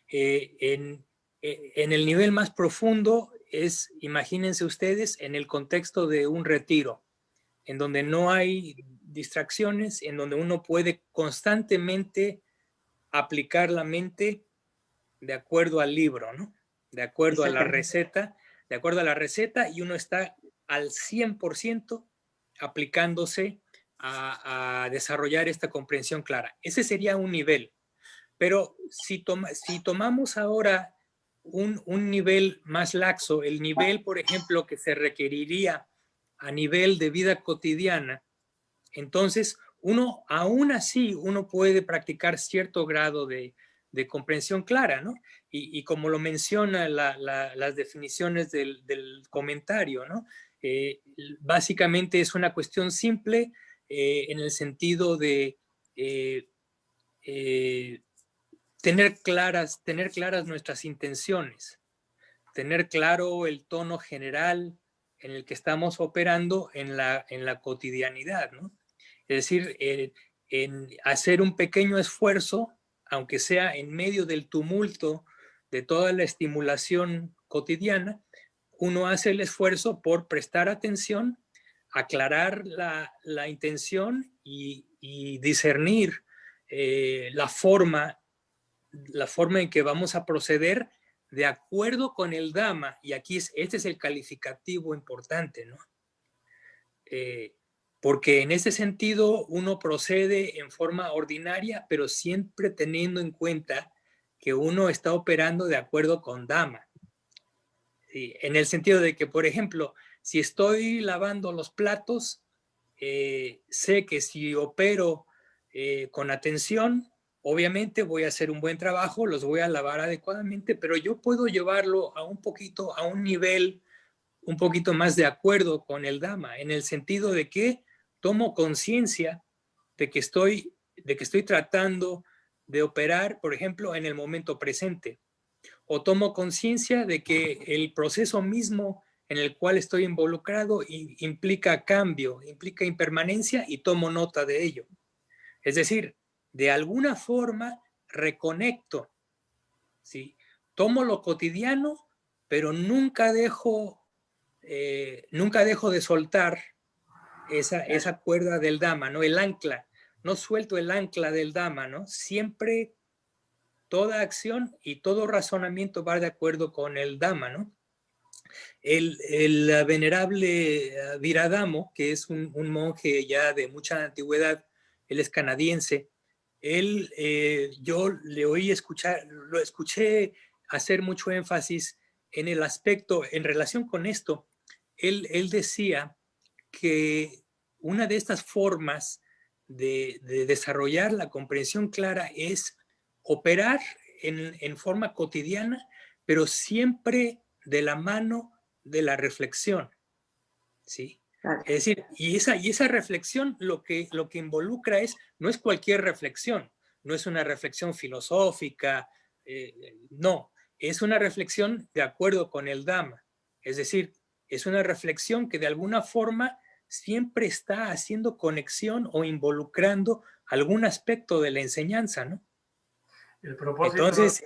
En el nivel más profundo es, imagínense ustedes, en el contexto de un retiro, en donde no hay distracciones, en donde uno puede constantemente aplicar la mente de acuerdo al libro, ¿no? De acuerdo a la receta, y uno está al 100% aplicándose a desarrollar esta comprensión clara. Ese sería un nivel. Pero si tomamos ahora un nivel más laxo, el nivel, por ejemplo, que se requeriría a nivel de vida cotidiana, entonces aún así, uno puede practicar cierto grado de comprensión clara, ¿no? Y como lo menciona las definiciones del comentario, ¿no? Básicamente es una cuestión simple en el sentido de tener claras nuestras intenciones, tener claro el tono general en el que estamos operando en la cotidianidad, ¿no? Es decir, en hacer un pequeño esfuerzo, aunque sea en medio del tumulto de toda la estimulación cotidiana, uno hace el esfuerzo por prestar atención, aclarar la intención y discernir la forma en que vamos a proceder de acuerdo con el Dhamma. Y aquí este es el calificativo importante, ¿no? Porque en ese sentido uno procede en forma ordinaria, pero siempre teniendo en cuenta que uno está operando de acuerdo con Dhamma. ¿Sí? En el sentido de que, por ejemplo, si estoy lavando los platos, sé que si opero con atención, obviamente voy a hacer un buen trabajo, los voy a lavar adecuadamente, pero yo puedo llevarlo a un nivel un poquito más de acuerdo con el Dhamma, en el sentido de que tomo conciencia de que estoy tratando de operar, por ejemplo, en el momento presente, o tomo conciencia de que el proceso mismo en el cual estoy involucrado implica cambio, implica impermanencia, y tomo nota de ello. Es decir, de alguna forma reconecto, ¿sí? Tomo lo cotidiano, pero nunca dejo de soltar esa cuerda del Dhamma, ¿no? El ancla, no suelto el ancla del Dhamma, ¿no? Siempre toda acción y todo razonamiento va de acuerdo con el Dhamma, ¿no? El venerable Viradamo, que es un monje ya de mucha antigüedad, él es canadiense, yo lo escuché hacer mucho énfasis en el aspecto, en relación con esto. Él decía que una de estas formas de desarrollar la comprensión clara es operar en forma cotidiana, pero siempre de la mano de la reflexión, ¿sí? Claro. Es decir, y esa reflexión lo que involucra no es cualquier reflexión, no es una reflexión filosófica, no, es una reflexión de acuerdo con el Dhamma. Es decir, es una reflexión que de alguna forma siempre está haciendo conexión o involucrando algún aspecto de la enseñanza, ¿no? El propósito, Entonces,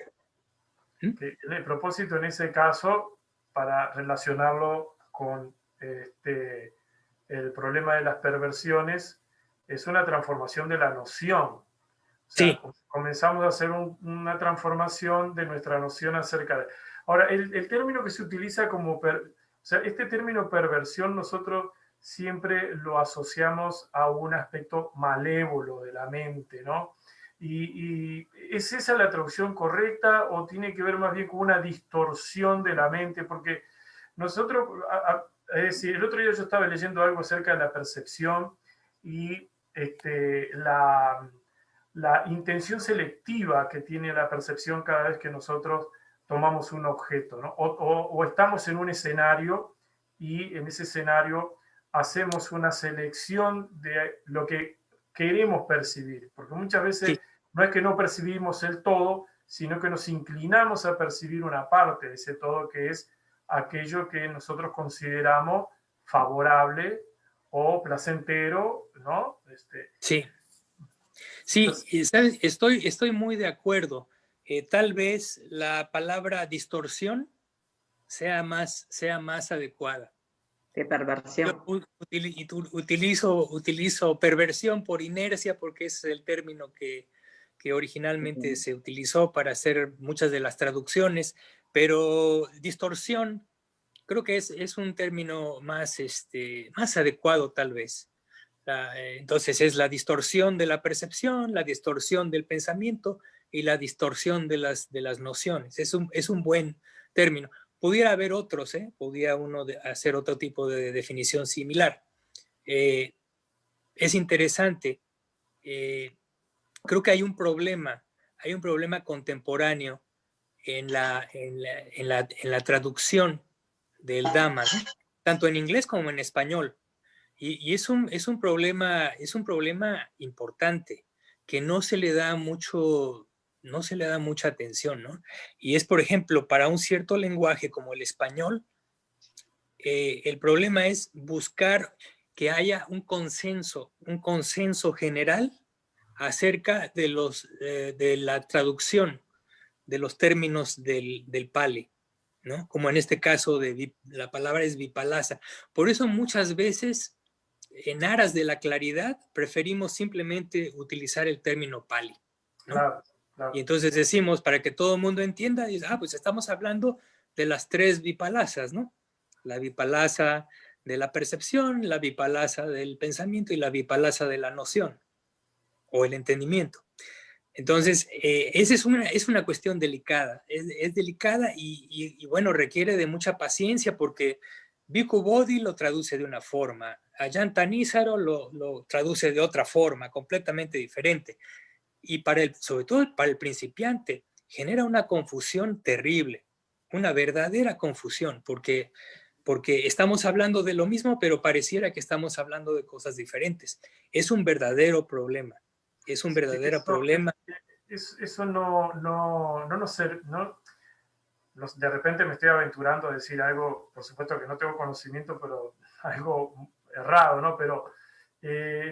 el propósito en ese caso, para relacionarlo con el problema de las perversiones es una transformación de la noción. O sea, Sí. comenzamos a hacer una transformación de nuestra noción acerca de... Ahora, el término que se utiliza como... o sea, este término perversión nosotros siempre lo asociamos a un aspecto malévolo de la mente, ¿no? Y ¿es esa la traducción correcta o tiene que ver más bien con una distorsión de la mente? Porque nosotros, es decir, el otro día yo estaba leyendo algo acerca de la percepción y la intención selectiva que tiene la percepción cada vez que nosotros tomamos un objeto, ¿no? O estamos en un escenario y en ese escenario hacemos una selección de lo que queremos percibir, porque muchas veces Sí. no es que no percibimos el todo, sino que nos inclinamos a percibir una parte de ese todo que es aquello que nosotros consideramos favorable o placentero, ¿no? Sí. Sí, ¿sabes? Estoy muy de acuerdo. Tal vez la palabra distorsión sea más adecuada. De perversión. Yo utilizo perversión por inercia porque es el término que originalmente se utilizó para hacer muchas de las traducciones, pero distorsión creo que es un término más adecuado tal vez. Entonces es la distorsión de la percepción, la distorsión del pensamiento y la distorsión de las nociones. Es un buen término. Pudiera haber otros, pudiera uno hacer otro tipo de definición similar. Es interesante. Creo que hay un problema contemporáneo en la traducción del Dhamma, ¿no? Tanto en inglés como en español. Y es un problema importante que no se le da mucha atención, ¿no? Y es, por ejemplo, para un cierto lenguaje como el español, el problema es buscar que haya un consenso general acerca de la traducción de los términos del Pali, ¿no? Como en este caso la palabra es vipalasa. Por eso muchas veces, en aras de la claridad, preferimos simplemente utilizar el término Pali, ¿no? Claro, claro. Y entonces decimos, para que todo el mundo entienda, pues estamos hablando de las tres vipalasas, ¿no? La vipalasa de la percepción, la vipalasa del pensamiento y la vipalasa de la noción o el entendimiento. Entonces, esa es una cuestión delicada, es delicada y bueno, requiere de mucha paciencia porque Bhikkhu Bodhi lo traduce de una forma, Ajanta Nísaro lo traduce de otra forma, completamente diferente. Y sobre todo para el principiante, genera una confusión terrible, una verdadera confusión, porque estamos hablando de lo mismo, pero pareciera que estamos hablando de cosas diferentes. Es un verdadero problema. Es un verdadero problema. Eso no nos de repente me estoy aventurando a decir algo, por supuesto que no tengo conocimiento, pero algo errado, ¿no? Pero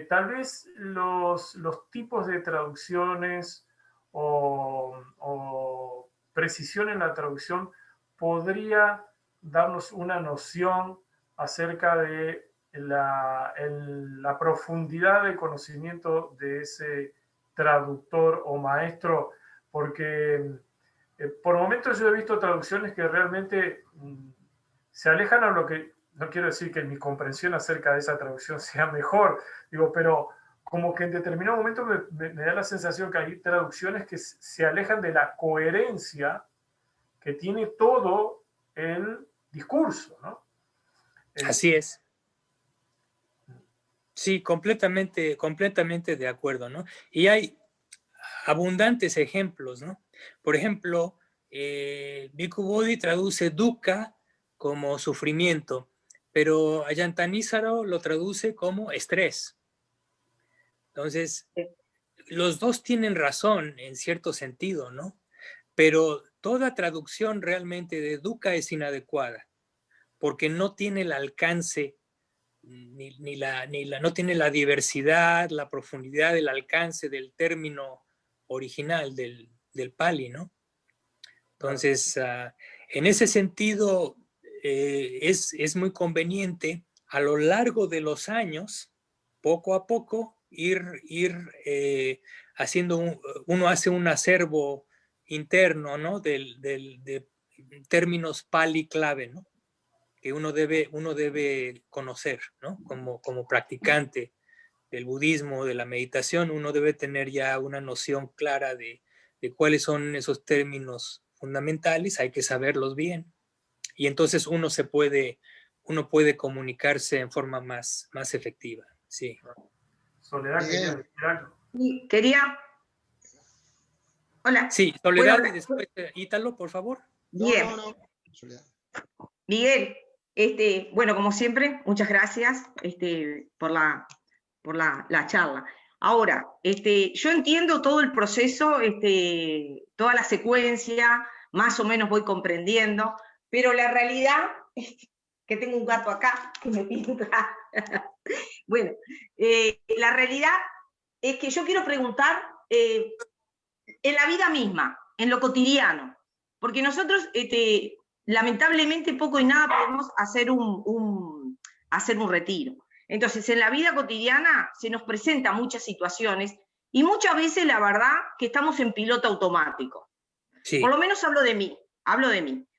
tal vez los tipos de traducciones o precisión en la traducción podría darnos una noción acerca de la profundidad de conocimiento de ese traductor o maestro, porque por momentos yo he visto traducciones que realmente se alejan a lo que, no quiero decir que mi comprensión acerca de esa traducción sea mejor, digo, pero como que en determinado momento me da la sensación que hay traducciones que se alejan de la coherencia que tiene todo el discurso, ¿no? Así es. Sí, completamente de acuerdo, ¿no? Y hay abundantes ejemplos, ¿no? Por ejemplo, Bhikkhu Bodhi traduce dukkha como sufrimiento, pero Ajanta Nísaro lo traduce como estrés. Entonces, los dos tienen razón en cierto sentido, ¿no? Pero toda traducción realmente de dukkha es inadecuada, porque no tiene el alcance, no tiene la diversidad, la profundidad, el alcance del término original del Pali, ¿no? Entonces, en ese sentido, es muy conveniente a lo largo de los años, poco a poco, ir haciendo, uno hace un acervo interno, ¿no? de términos pali clave, ¿no? Que uno debe conocer, ¿no? Como practicante del budismo, de la meditación, uno debe tener ya una noción clara de cuáles son esos términos fundamentales, hay que saberlos bien. Y entonces uno puede comunicarse en forma más efectiva. Sí. Soledad, quería decir algo. Quería. Hola. Sí, Soledad y después Ítalo, por favor. Bien. No. Soledad. Miguel, bueno, como siempre, muchas gracias por la charla. Ahora, yo entiendo todo el proceso, toda la secuencia, más o menos voy comprendiendo, pero la realidad es que tengo un gato acá que me pinta. Bueno, la realidad es que yo quiero preguntar en la vida misma, en lo cotidiano, porque nosotros lamentablemente poco y nada podemos hacer un retiro. Entonces, en la vida cotidiana se nos presentan muchas situaciones y muchas veces la verdad que estamos en piloto automático. Sí. Por lo menos hablo de mí.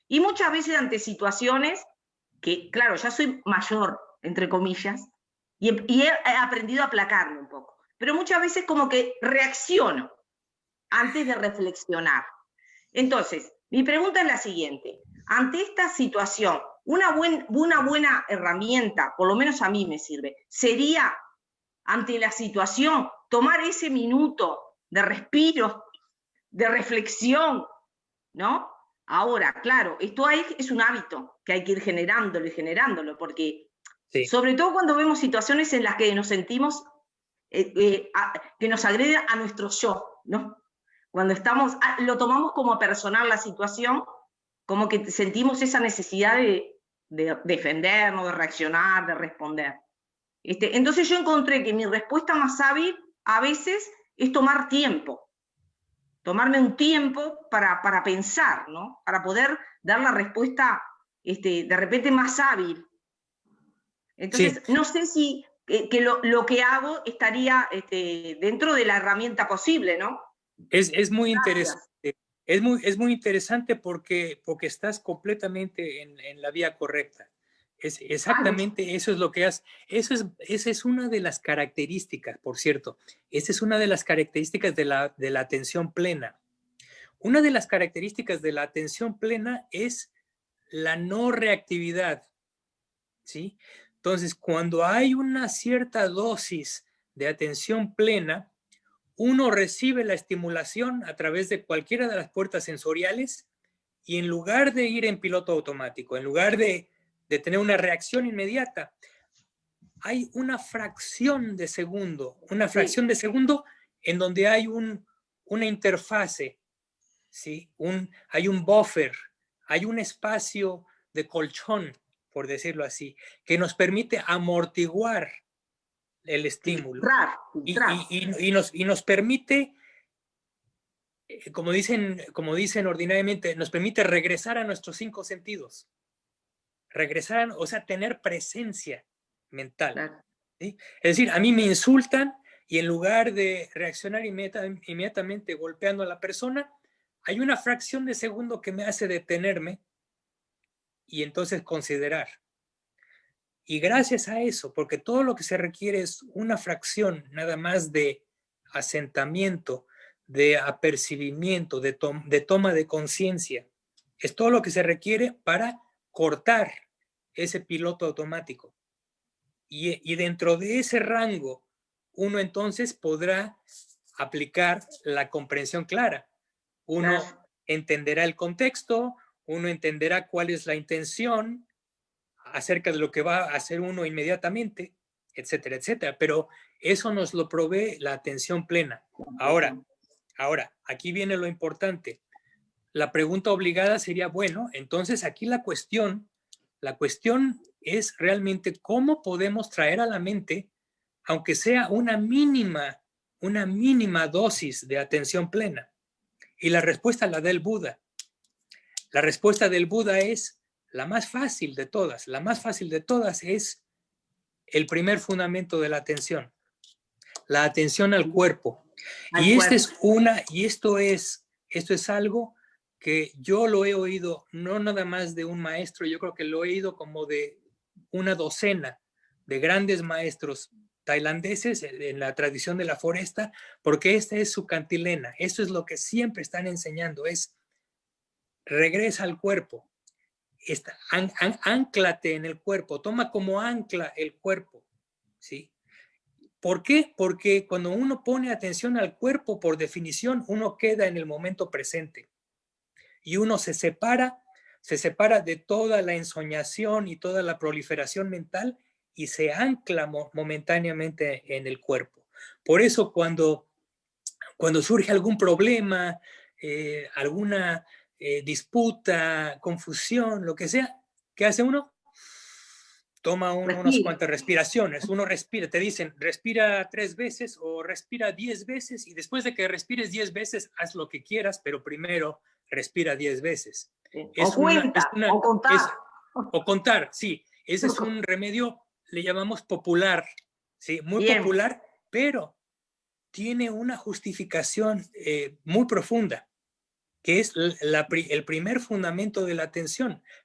Y muchas veces ante situaciones que, claro, ya soy mayor, entre comillas, y he aprendido a aplacarme un poco. Pero muchas veces como que reacciono antes de reflexionar. Entonces, mi pregunta es la siguiente. Ante esta situación, una buena herramienta, por lo menos a mí me sirve, sería, ante la situación, tomar ese minuto de respiro, de reflexión, ¿no? Ahora, claro, esto es un hábito que hay que ir generándolo, porque sí, sobre todo cuando vemos situaciones en las que nos sentimos que nos agrede a nuestro yo, ¿no? Cuando lo tomamos como personal la situación, como que sentimos esa necesidad de defendernos, de reaccionar, de responder. Entonces yo encontré que mi respuesta más hábil a veces es tomar tiempo, tomarme un tiempo para pensar, ¿no? Para poder dar la respuesta de repente más hábil. Entonces, sí, no sé si lo que hago estaría dentro de la herramienta posible, ¿no? Es muy interesante. Es muy interesante porque estás completamente en la vía correcta. Exactamente eso es lo que haces. Esa es una de las características, por cierto. Esa es una de las características de la atención plena. Una de las características de la atención plena es la no reactividad, ¿sí? Entonces, cuando hay una cierta dosis de atención plena, uno recibe la estimulación a través de cualquiera de las puertas sensoriales y en lugar de ir en piloto automático, en lugar de tener una reacción inmediata, hay una fracción de segundo en donde hay una interfase, ¿sí? Hay un buffer, hay un espacio de colchón, por decirlo así, que nos permite amortiguar el estímulo. Y nos permite, como dicen ordinariamente, nos permite regresar a nuestros 5 sentidos. O sea, tener presencia mental. Claro. ¿Sí? Es decir, a mí me insultan y en lugar de reaccionar inmediatamente golpeando a la persona, hay una fracción de segundo que me hace detenerme y entonces considerar. Y gracias a eso, porque todo lo que se requiere es una fracción nada más de asentamiento, de apercibimiento, de toma de conciencia. Es todo lo que se requiere para cortar ese piloto automático. Y dentro de ese rango, uno entonces podrá aplicar la comprensión clara. Uno entenderá el contexto, uno entenderá cuál es la intención acerca de lo que va a hacer uno inmediatamente, etcétera, etcétera. Pero eso nos lo provee la atención plena. Ahora, aquí viene lo importante. La pregunta obligada sería, bueno, entonces aquí la cuestión es realmente cómo podemos traer a la mente, aunque sea una mínima dosis de atención plena. Y la respuesta la da el Buda. La respuesta del Buda es la más fácil de todas, es el primer fundamento de la atención, la atención al cuerpo. Y esto es algo que yo lo he oído, no nada más de un maestro, yo creo que lo he oído como de una docena de grandes maestros tailandeses en la tradición de la foresta, porque esta es su cantilena, eso es lo que siempre están enseñando, es regresa al cuerpo, anclate en el cuerpo, toma como ancla el cuerpo, ¿sí? ¿Por qué? Porque cuando uno pone atención al cuerpo, por definición, uno queda en el momento presente y uno se separa de toda la ensoñación y toda la proliferación mental y se ancla momentáneamente en el cuerpo. Por eso cuando surge algún problema, alguna disputa, confusión, lo que sea, ¿qué hace uno? Toma unas cuantas respiraciones, uno respira, te dicen respira 3 veces o respira 10 veces y después de que respires 10 veces haz lo que quieras, pero primero respira 10 veces. O contar, sí. Ese es un remedio, le llamamos popular, ¿sí? Muy bien. Popular, pero tiene una justificación muy profunda, que es el primer fundamento de la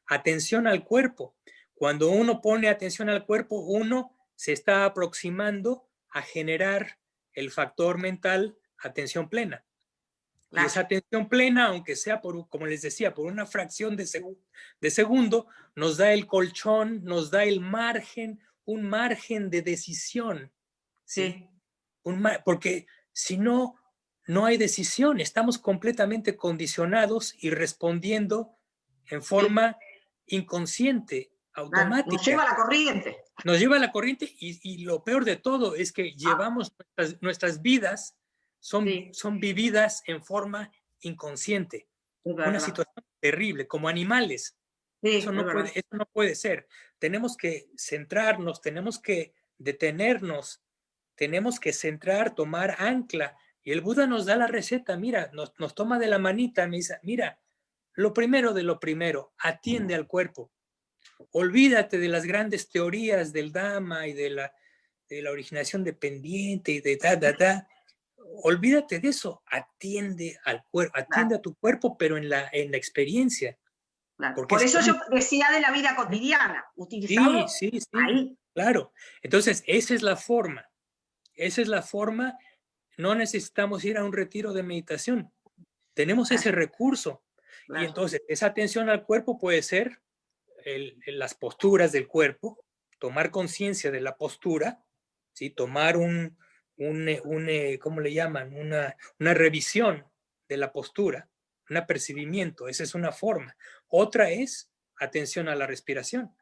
atención al cuerpo. Cuando uno pone atención al cuerpo, uno se está aproximando a generar el factor mental atención plena. Claro. Y esa atención plena, aunque sea como les decía, por una fracción de segundo, nos da el colchón, nos da el margen, un margen de decisión. ¿sí? Porque si no, no hay decisión, estamos completamente condicionados y respondiendo en forma inconsciente, automática. Claro, nos lleva a la corriente. Nos lleva a la corriente y lo peor de todo es que llevamos nuestras vidas, son vividas en forma inconsciente. Una situación terrible, como animales. Eso no puede ser. Tenemos que centrarnos, tenemos que detenernos, tenemos que centrar, tomar ancla. Y el Buda nos da la receta, mira, nos toma de la manita, me dice, mira, lo primero de lo primero, atiende al cuerpo. Olvídate de las grandes teorías del Dhamma y de la originación dependiente y de Olvídate de eso, atiende al cuerpo, atiende a tu cuerpo, pero en la experiencia. Claro. Por eso yo decía de la vida cotidiana, utilizarlo sí, ahí. Claro. Entonces, esa es la forma. No necesitamos ir a un retiro de meditación. Tenemos ese recurso. Claro. Y entonces, esa atención al cuerpo puede ser las posturas del cuerpo, tomar conciencia de la postura, ¿sí? Tomar ¿cómo le llaman? Una revisión de la postura, un apercibimiento, esa es una forma. Otra es atención a la respiración.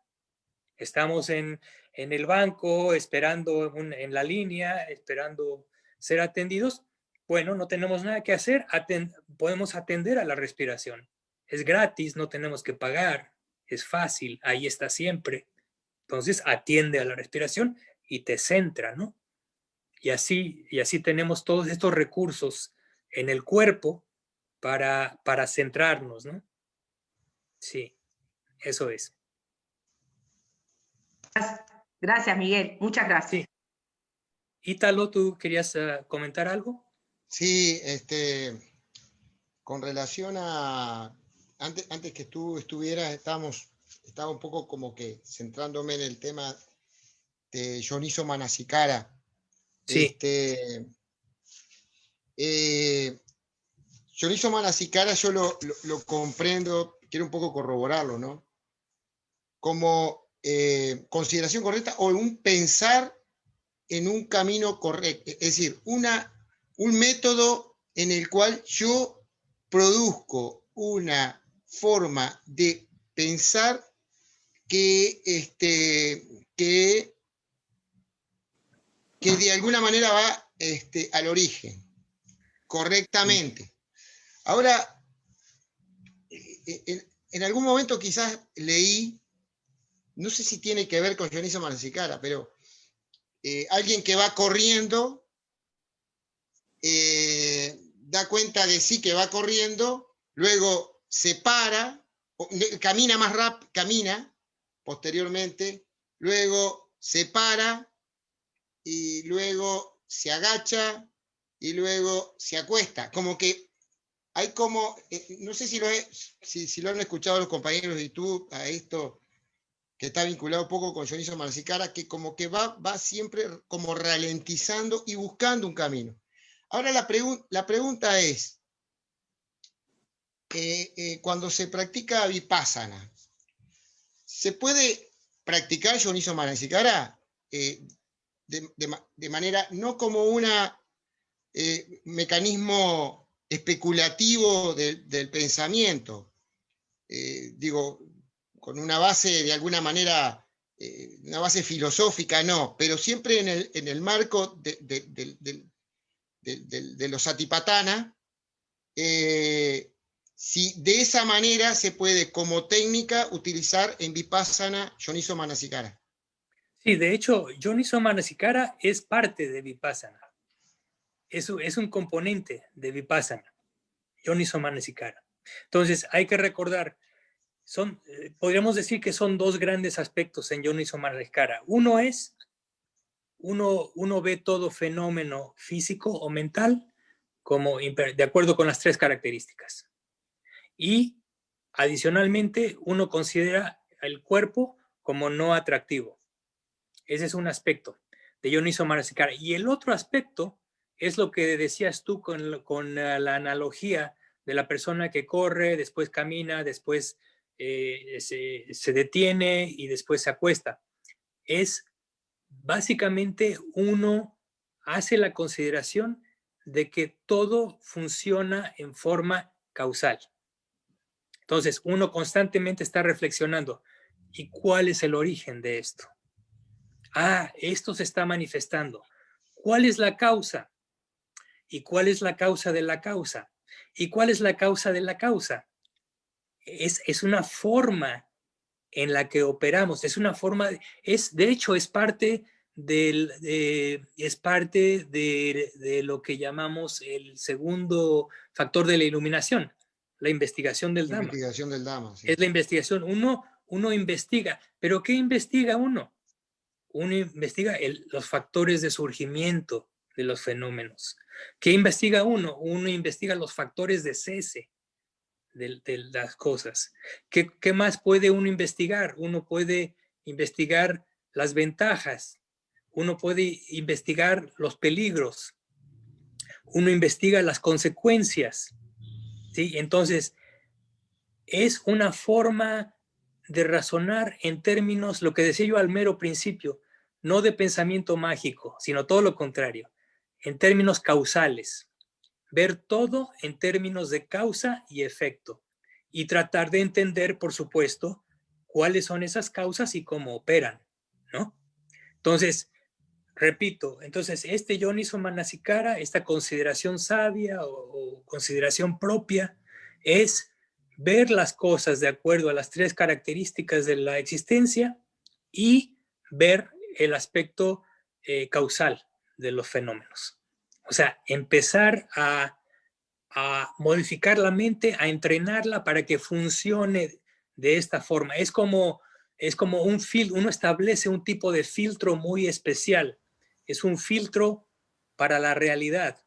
Estamos en el banco, esperando en la línea, esperando ser atendidos. Bueno, no tenemos nada que hacer, podemos atender a la respiración. Es gratis, no tenemos que pagar, es fácil, ahí está siempre. Entonces atiende a la respiración y te centra, ¿no? Y así tenemos todos estos recursos en el cuerpo para centrarnos, ¿no? Sí, eso es. Gracias, Miguel. Muchas gracias. Sí. Ítalo, ¿tú querías comentar algo? Sí, con relación a... Antes que tú estuvieras, estaba un poco como que centrándome en el tema de Yoniso Manasikara. Sí. Yoniso Manasikara yo lo comprendo, quiero un poco corroborarlo, ¿no? Como consideración correcta o un pensar en un camino correcto, es decir, un método en el cual yo produzco una forma de pensar que de alguna manera va al origen, correctamente. Ahora, en algún momento quizás leí, no sé si tiene que ver con Yoniso Manasikara, pero alguien que va corriendo, da cuenta de sí que va corriendo, luego se para camina más rápido, camina posteriormente, luego se para y luego se agacha y luego se acuesta. Como que hay como, no sé si lo han escuchado los compañeros de YouTube a esto, que está vinculado un poco con Dionisio Manasikara, que como que va siempre como ralentizando y buscando un camino. Ahora la pregunta es, cuando se practica Vipassana, ¿se puede practicar Dionisio Manasikara de manera no como un mecanismo especulativo del pensamiento, digo, con una base de alguna manera, una base filosófica, no, pero siempre en el marco de los Satipatthana, si de esa manera se puede como técnica utilizar en Vipassana Dionisio Manasikara? Sí, de hecho, Dionisio Manasikara es parte de Vipassana. Es un componente de Vipassana, Dionisio Manasikara. Entonces, hay que recordar, podríamos decir que son dos grandes aspectos en Dionisio Manasikara. Uno es, uno ve todo fenómeno físico o mental como de acuerdo con las tres características. Y adicionalmente, uno considera el cuerpo como no atractivo. Ese es un aspecto de Dionisio Manasikara. Y el otro aspecto es lo que decías tú con la analogía de la persona que corre, después camina, después se detiene y después se acuesta. Es básicamente uno hace la consideración de que todo funciona en forma causal. Entonces, uno constantemente está reflexionando, ¿y cuál es el origen de esto? Esto se está manifestando. ¿Cuál es la causa? ¿Y cuál es la causa de la causa? ¿Y cuál es la causa de la causa? Es una forma en la que operamos, es una forma, de hecho, es parte de lo que llamamos el segundo factor de la iluminación, la investigación del Dhamma. Investigación del Dhamma, sí. Es la investigación. Uno investiga, pero ¿qué investiga uno? Uno investiga los factores de surgimiento de los fenómenos. ¿Qué investiga uno? Uno investiga los factores de cese de las cosas. ¿Qué más puede uno investigar? Uno puede investigar las ventajas, uno puede investigar los peligros, uno investiga las consecuencias, ¿sí? Entonces, es una forma de razonar en términos, lo que decía yo al mero principio, no de pensamiento mágico, sino todo lo contrario, en términos causales. Ver todo en términos de causa y efecto y tratar de entender, por supuesto, cuáles son esas causas y cómo operan, ¿no? Entonces, repito, este Dionisio Manasikara, esta consideración sabia o consideración propia, es ver las cosas de acuerdo a las tres características de la existencia y ver el aspecto causal de los fenómenos. O sea, empezar a modificar la mente, a entrenarla para que funcione de esta forma. Es como un filtro, uno establece un tipo de filtro muy especial. Es un filtro para la realidad,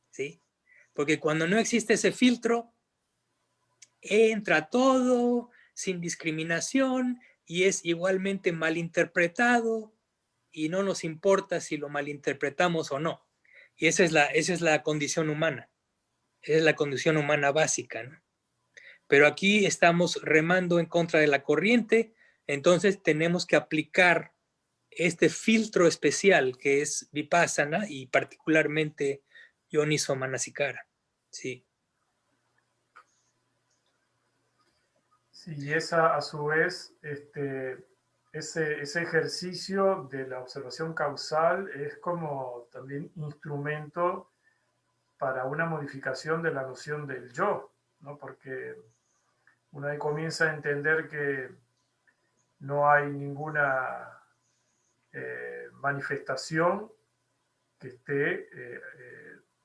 ¿sí? Porque cuando no existe ese filtro, entra todo sin discriminación y es igualmente malinterpretado y no nos importa si lo malinterpretamos o no. Y esa es la condición humana. Esa es la condición humana básica, ¿no? Pero aquí estamos remando en contra de la corriente, entonces tenemos que aplicar este filtro especial que es Vipassana y particularmente Dionisio Manasikara. Sí. Sí, y esa a su vez, ese ejercicio de la observación causal es como también instrumento para una modificación de la noción del yo, ¿no? Porque una vez comienza a entender que no hay ninguna manifestación que esté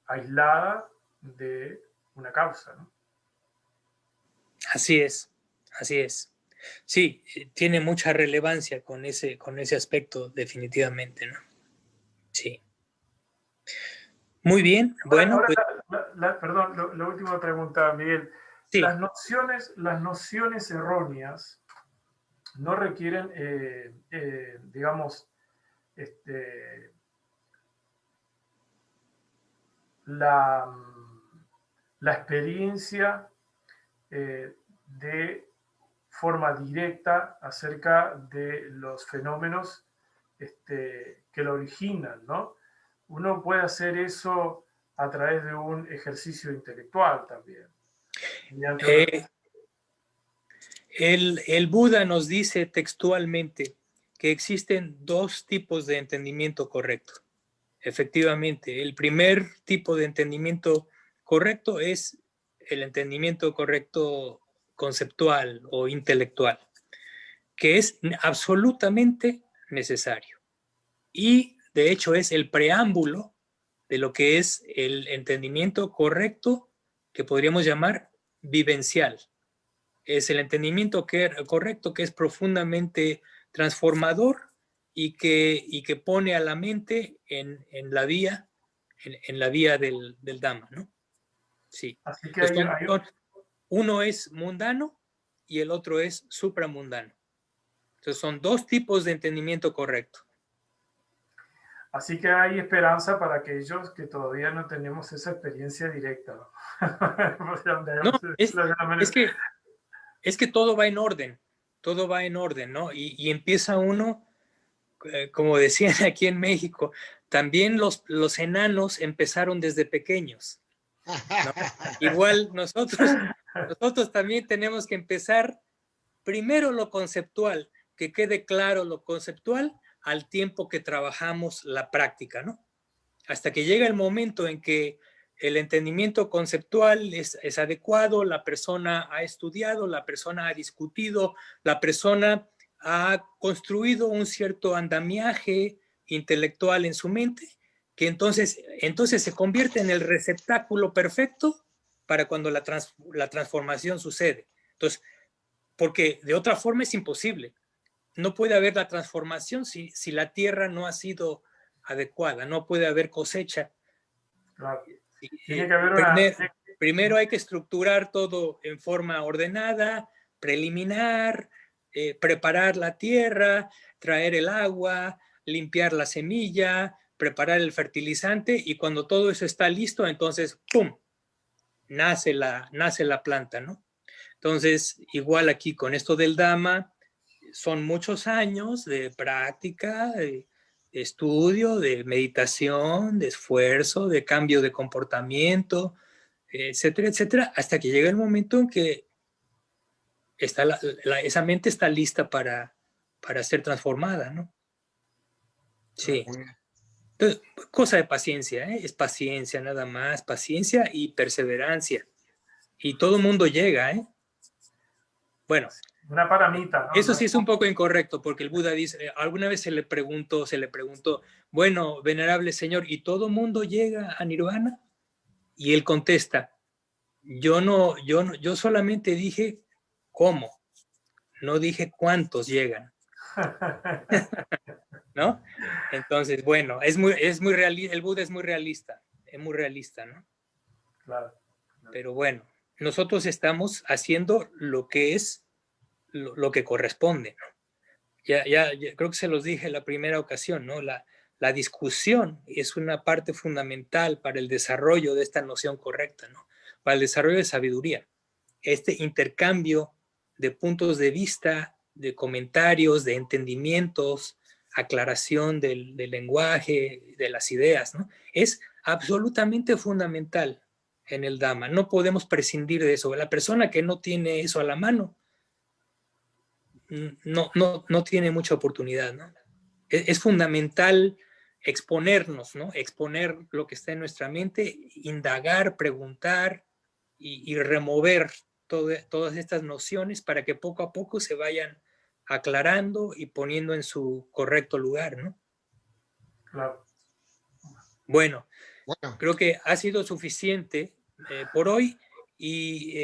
aislada de una causa, ¿no? Así es. así es. Sí, tiene mucha relevancia con ese aspecto, definitivamente, ¿no? Sí. Muy bien, bueno, Ahora, pues perdón, la última pregunta, Miguel. sí. Las nociones erróneas no requieren, digamos, la, la experiencia de forma directa acerca de los fenómenos que lo originan, ¿no? Uno puede hacer eso a través de un ejercicio intelectual también. El Buda nos dice textualmente que existen dos tipos de entendimiento correcto. Efectivamente, el primer tipo de entendimiento correcto es el entendimiento correcto conceptual o intelectual, que es absolutamente necesario. Y de hecho es el preámbulo de lo que es el entendimiento correcto que podríamos llamar vivencial. Es el entendimiento correcto que es profundamente transformador y que pone a la mente en la vía, en la vía del Dhamma, ¿no? Sí. Así que uno es mundano y el otro es supramundano. Entonces son dos tipos de entendimiento correcto. Así que hay esperanza para aquellos que todavía no tenemos esa experiencia directa. No, es que todo va en orden, ¿no? Y empieza uno, como decían aquí en México, también los enanos empezaron desde pequeños, ¿no? Igual nosotros también tenemos que empezar primero lo conceptual, que quede claro lo conceptual al tiempo que trabajamos la práctica, ¿no? Hasta que llega el momento en que el entendimiento conceptual es adecuado, la persona ha estudiado, la persona ha discutido, la persona ha construido un cierto andamiaje intelectual en su mente, que entonces se convierte en el receptáculo perfecto para cuando la transformación sucede. Entonces, porque de otra forma es imposible. No puede haber la transformación si la tierra no ha sido adecuada, no puede haber cosecha. Claro. Tiene que haber primero hay que estructurar todo en forma ordenada, preliminar, preparar la tierra, traer el agua, limpiar la semilla, preparar el fertilizante y cuando todo eso está listo, entonces, ¡pum!, nace la planta, ¿no? Entonces, igual aquí con esto del Dhamma, son muchos años de práctica, de estudio, de meditación, de esfuerzo, de cambio de comportamiento, etcétera, etcétera, hasta que llega el momento en que esa mente está lista para ser transformada, ¿no? Sí. Entonces, cosa de paciencia, ¿eh? Es paciencia nada más, paciencia y perseverancia. Y todo el mundo llega, ¿eh? Bueno, una paramita, ¿no? Eso sí es un poco incorrecto, porque el Buda dice, alguna vez se le preguntó, bueno, venerable señor, ¿y todo mundo llega a Nirvana? Y él contesta, yo solamente dije cómo, no dije cuántos llegan. ¿No? Entonces, bueno, es muy realista, el Buda es muy realista, ¿no? Claro. Pero bueno, nosotros estamos haciendo lo que es lo que corresponde, ¿no? Ya creo que se los dije en la primera ocasión, ¿no? La discusión es una parte fundamental para el desarrollo de esta noción correcta, ¿no? Para el desarrollo de sabiduría. Este intercambio de puntos de vista, de comentarios, de entendimientos, aclaración del lenguaje, de las ideas, ¿no? Es absolutamente fundamental en el Dhamma. No podemos prescindir de eso. La persona que no tiene eso a la mano no tiene mucha oportunidad, ¿no? Es fundamental exponernos, ¿no? Exponer lo que está en nuestra mente, indagar, preguntar y remover todas estas nociones para que poco a poco se vayan aclarando y poniendo en su correcto lugar, ¿no? Claro. Bueno, creo que ha sido suficiente por hoy y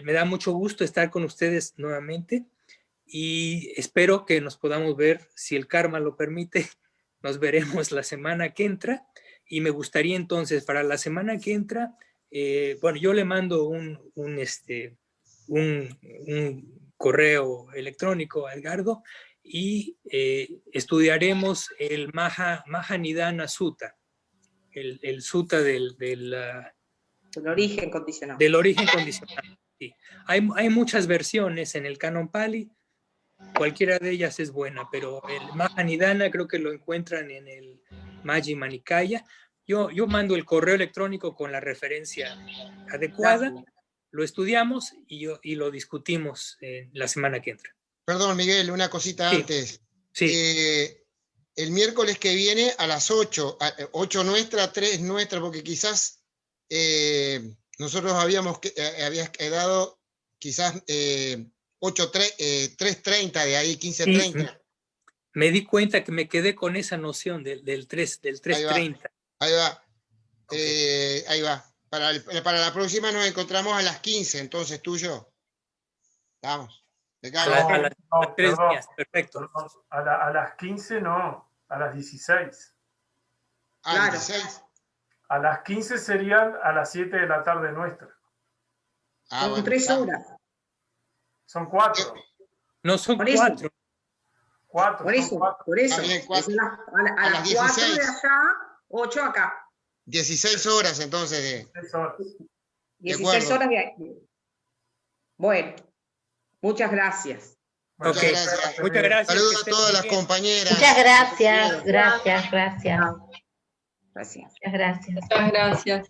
me da mucho gusto estar con ustedes nuevamente y espero que nos podamos ver, si el karma lo permite, nos veremos la semana que entra y me gustaría entonces para la semana que entra, bueno, yo le mando un correo electrónico a Edgardo y estudiaremos el Mahanidana Sutta, el Sutta del origen condicional. Del origen condicional, sí. Hay muchas versiones en el Canon Pali, cualquiera de ellas es buena, pero el Mahanidana creo que lo encuentran en el Majjhima Nikaya. Yo mando el correo electrónico con la referencia adecuada, lo estudiamos y lo discutimos la semana que entra. Perdón, Miguel, una cosita antes. Sí. El miércoles que viene a las 8, 8 nuestra, 3 nuestra, porque quizás nosotros habías quedado quizás 3:30 de ahí, 15:30. Me di cuenta que me quedé con esa noción del 3:30. Ahí va. Okay. Ahí va. Para la próxima nos encontramos a las 15, entonces tú y yo. Vamos. A las 3 días, perfecto. A las 15 no, a las 16. A las 16. A las 15 serían a las 7 de la tarde nuestra. Son bueno, 3 horas. Son 4. No, son Por 4. 4. Por eso. También 4. A las 4 de allá, 8 acá. 16 horas entonces. 16 horas. 16 horas de aquí. Bueno, muchas gracias. Muchas gracias. Muchas gracias. Saludos a todas las compañeras. Muchas gracias, gracias. Gracias. Muchas gracias. Muchas gracias.